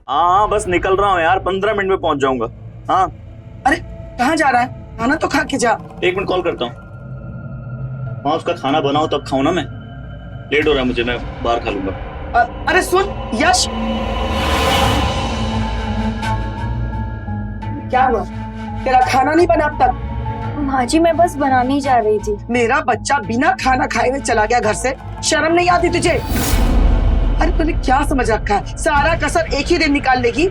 Speaker 6: हाँ बस निकल रहा हूँ यार, 15 मिनट में पहुंच जाऊंगा। हाँ।
Speaker 7: अरे कहाँ जा रहा है? खाना तो खा के जा।
Speaker 6: 1 मिनट कॉल करता हूँ। हाँ उसका खाना बनाओ तब खाऊं ना मैं। लेट हो रहा है मुझे, मैं बाहर खा लूंगा।
Speaker 7: अरे सुन यश, क्या हुआ? तेरा खाना नहीं बना अब तक?
Speaker 1: माँ जी मैं बस बनाने ही जा रही थी।
Speaker 7: मेरा बच्चा बिना खाना खाए हुए चला गया घर से। शर्म नहीं आती तुझे? अरे तूने क्या समझ रखा है? सारा कसर एक ही दिन निकाल लेगी।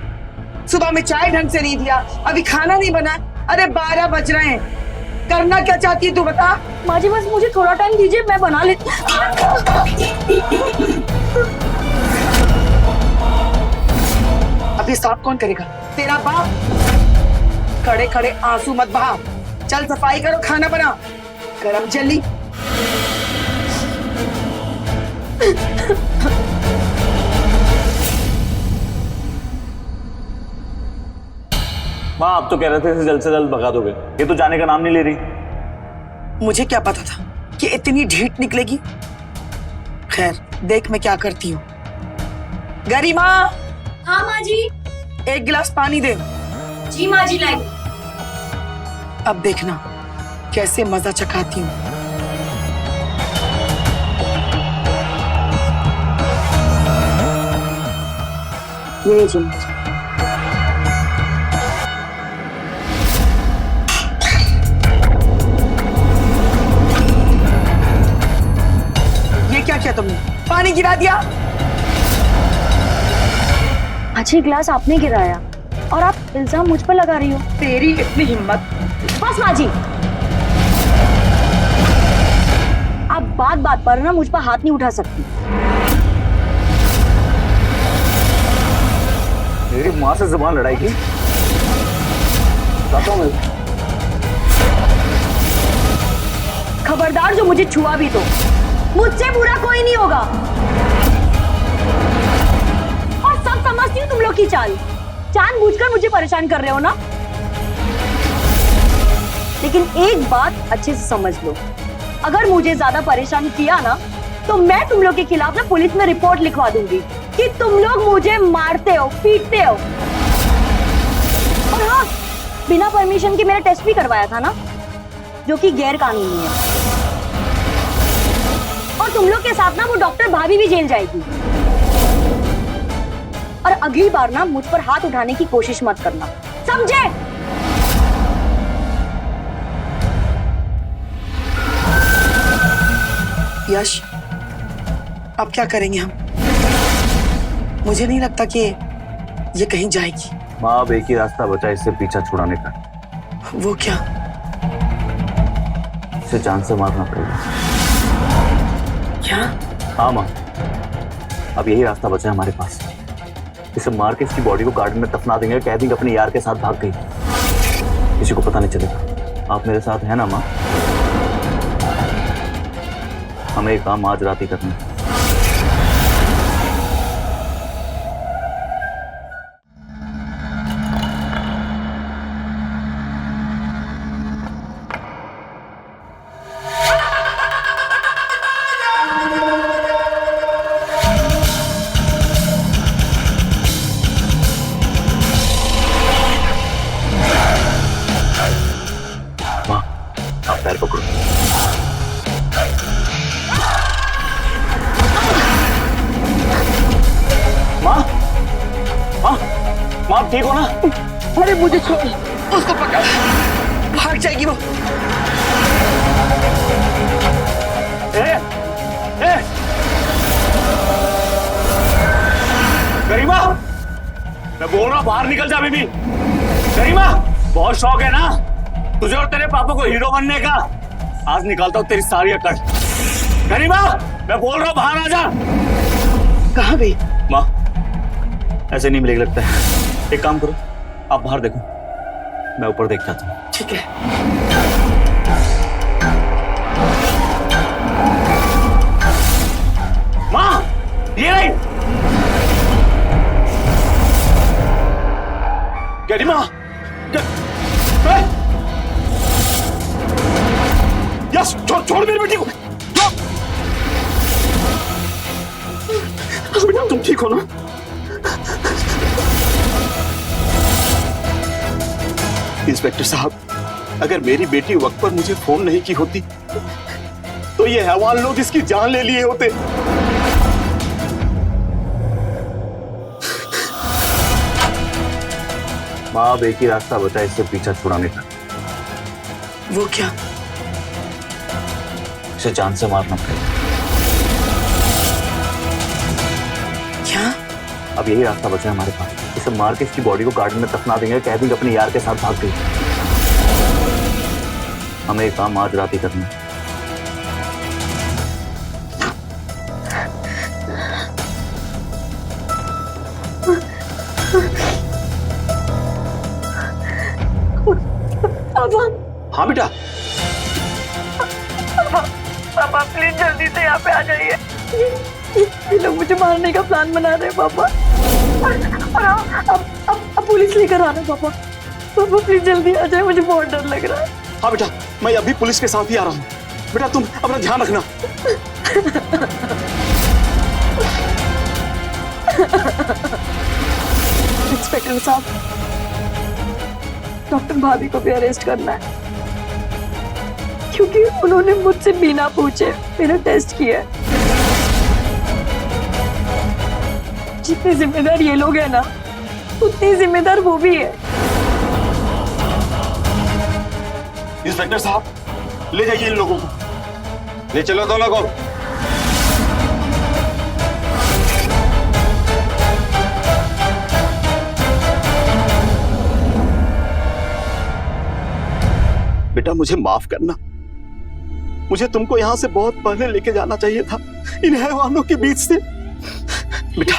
Speaker 7: सुबह में चाय ढंग से नहीं दिया, अभी खाना नहीं बना। अरे 12 बज रहे हैं। करना क्या चाहती है तू बता?
Speaker 1: माँ जी बस मुझे थोड़ा टाइम दीजिए, मैं बना लेती।
Speaker 7: अभी साफ कौन करेगा? तेरा बाप। खड़े खड़े आंसू मत बहा। चल सफाई करो, खाना बना। गरम जल्दी।
Speaker 6: माँ आप तो कह रहे थे इसे जल्द से जल्द भगा दोगे, ये तो जाने का नाम नहीं ले रही।
Speaker 7: मुझे क्या पता था कि इतनी ढीठ निकलेगी। खैर देख मैं क्या करती हूँ। गरिमा,
Speaker 5: हाँ माँ जी।
Speaker 7: 1 गिलास पानी दे।
Speaker 5: जी माँ जी लाई।
Speaker 7: अब देखना कैसे मजा चखाती हूँ।
Speaker 1: ये लीजिए माँ जी।
Speaker 7: ये क्या किया तुमने? पानी गिरा दिया।
Speaker 1: अच्छी गिलास आपने गिराया और आप इल्जाम मुझ पर लगा रही हो।
Speaker 7: तेरी इतनी हिम्मत?
Speaker 1: बस माँ जी, आप बात बात पर ना मुझ पर हाथ नहीं उठा सकती।
Speaker 6: मेरी माँ से जुबान लड़ाई की? बताता हूँ मैं।
Speaker 1: खबरदार, जो मुझे छुआ भी तो मुझसे बुरा कोई नहीं होगा। और सब समझती हूँ तुम लोग की चाल। जानबूझकर मुझे परेशान कर रहे हो ना। लेकिन एक बात अच्छे से समझ लो, अगर मुझे ज्यादा परेशान किया ना तो मैं तुम लोग के खिलाफ ना पुलिस में रिपोर्ट लिखवा दूंगी कि तुम लोग मुझे मारते हो, पीटते हो। और हाँ, बिना परमिशन के मेरा टेस्ट भी करवाया था ना, जो कि गैर कानूनी है। और तुम लोग के साथ ना वो डॉक्टर भाभी भी जेल जाएगी। और अगली बार ना मुझ पर हाथ उठाने की कोशिश मत करना, समझे?
Speaker 7: यश, अब क्या करेंगे हम? मुझे नहीं लगता कि ये कहीं जाएगी।
Speaker 6: माँ अब एक ही रास्ता बचा इससे पीछा छुड़ाने का।
Speaker 7: वो क्या?
Speaker 6: इसे जान से मारना पड़ेगा।
Speaker 7: क्या?
Speaker 6: हाँ माँ, अब यही रास्ता बचा है हमारे पास। इसे मार के इसकी बॉडी को गार्डन में दफना देंगे, कह देंगे अपने यार के साथ भाग गई, किसी को पता नहीं चलेगा। आप मेरे साथ हैं ना माँ? हमें ये काम आज रात ही करना है। ठीक हो ना?
Speaker 7: अरे मुझे छोड़, उसको पकड़, भाग जाएगी वो।
Speaker 6: गरिमा, मैं बोल रहा हूं बाहर निकल जा बेबी। गरिमा, बहुत शौक है ना तुझे और तेरे पापा को हीरो बनने का। आज निकालता हूं तेरी सारी अकड़। गरिमा, मैं बोल रहा हूं बाहर आ जा।
Speaker 7: कहाँ गई?
Speaker 6: माँ, ऐसे नहीं मिलेगा लगता है। एक काम करो, आप बाहर देखो, मैं ऊपर देख जाता हूँ।
Speaker 7: ठीक है।
Speaker 6: माँ, ये नहीं। गरिमा, यस, छोड़ मेरी बेटी को। बेटा, तुम ठीक हो ना?
Speaker 9: इंस्पेक्टर साहब, अगर मेरी बेटी वक्त पर मुझे फोन नहीं की होती तो ये हैवान लोग इसकी जान ले लिए होते।
Speaker 6: माँ, अब एक ही रास्ता बचा इससे पीछा छुड़ाने का।
Speaker 7: वो क्या?
Speaker 6: इसे जान से मारना पड़ेगा।
Speaker 7: क्या?
Speaker 6: अब यही रास्ता बचा है हमारे पास। इसे मार के इसकी बॉडी को गार्डन में दफना देंगे, कह देंगे अपने यार के साथ भाग गई। हमें एक काम आज रात ही करना है।
Speaker 9: हाँ बेटा,
Speaker 8: पापा प्लीज जल्दी से यहाँ पे आ जाइए। ये लोग मुझे मारने का प्लान बना रहे हैं पापा। और अब पुलिस लेकर आना पापा। पापा प्लीज जल्दी आ जाए, मुझे बहुत डर लग रहा है।
Speaker 9: हाँ बेटा, मैं अभी पुलिस के साथ ही आ रहा हूँ। बेटा तुम अपना ध्यान रखना।
Speaker 8: इंस्पेक्टर साहब, डॉक्टर भाभी को भी अरेस्ट करना है क्योंकि उन्होंने मुझसे बिना पूछे मेरा टेस्ट किया है। जितने जिम्मेदार ये लोग हैं ना, उतनी जिम्मेदार वो भी है।
Speaker 9: इंस्पेक्टर साहब, ले जाइए इन लोगों को। ले चलो दोनों को। बेटा मुझे माफ करना, मुझे तुमको यहां से बहुत पहले लेके जाना चाहिए था, इन हैवानों के बीच से। बेटा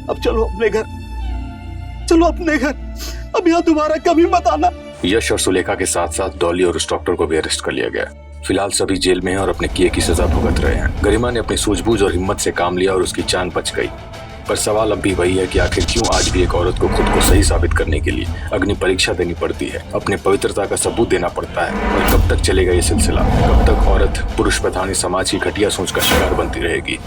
Speaker 9: अब चलो अपने घर, चलो अपने घर। अब यहाँ दोबारा कभी मत आना।
Speaker 10: यश और सुलेखा के साथ साथ डॉली और उस डॉक्टर को भी अरेस्ट कर लिया गया। फिलहाल सभी जेल में हैं और अपने किए की सजा भुगत रहे हैं। गरिमा ने अपनी सूझबूझ और हिम्मत से काम लिया और उसकी जान बच गई। पर सवाल अब भी वही है कि आखिर क्यों आज भी एक औरत को खुद को सही साबित करने के लिए अग्नि परीक्षा देनी पड़ती है, अपने पवित्रता का सबूत देना पड़ता है। और कब तक चलेगा ये सिलसिला? कब तक औरत पुरुष प्रधानी समाज की घटिया सोच का शिकार बनती रहेगी?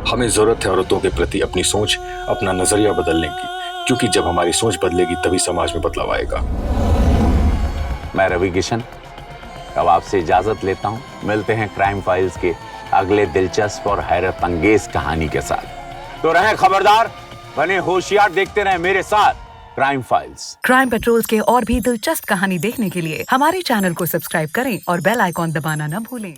Speaker 10: हमें जरूरत है औरतों के प्रति अपनी सोच, अपना नजरिया बदलने की, क्योंकि जब हमारी सोच बदलेगी तभी समाज में बदलाव आएगा।
Speaker 11: मैं रवि किशन अब आपसे इजाजत लेता हूं। मिलते हैं क्राइम फाइल्स के अगले दिलचस्प और हैरत अंगेज कहानी के साथ। तो रहें खबरदार, बने होशियार, देखते रहें मेरे साथ क्राइम फाइल्स।
Speaker 12: क्राइम पेट्रोल्स के और भी दिलचस्प कहानी देखने के लिए हमारे चैनल को सब्सक्राइब करें और बेल आइकॉन दबाना न भूलें।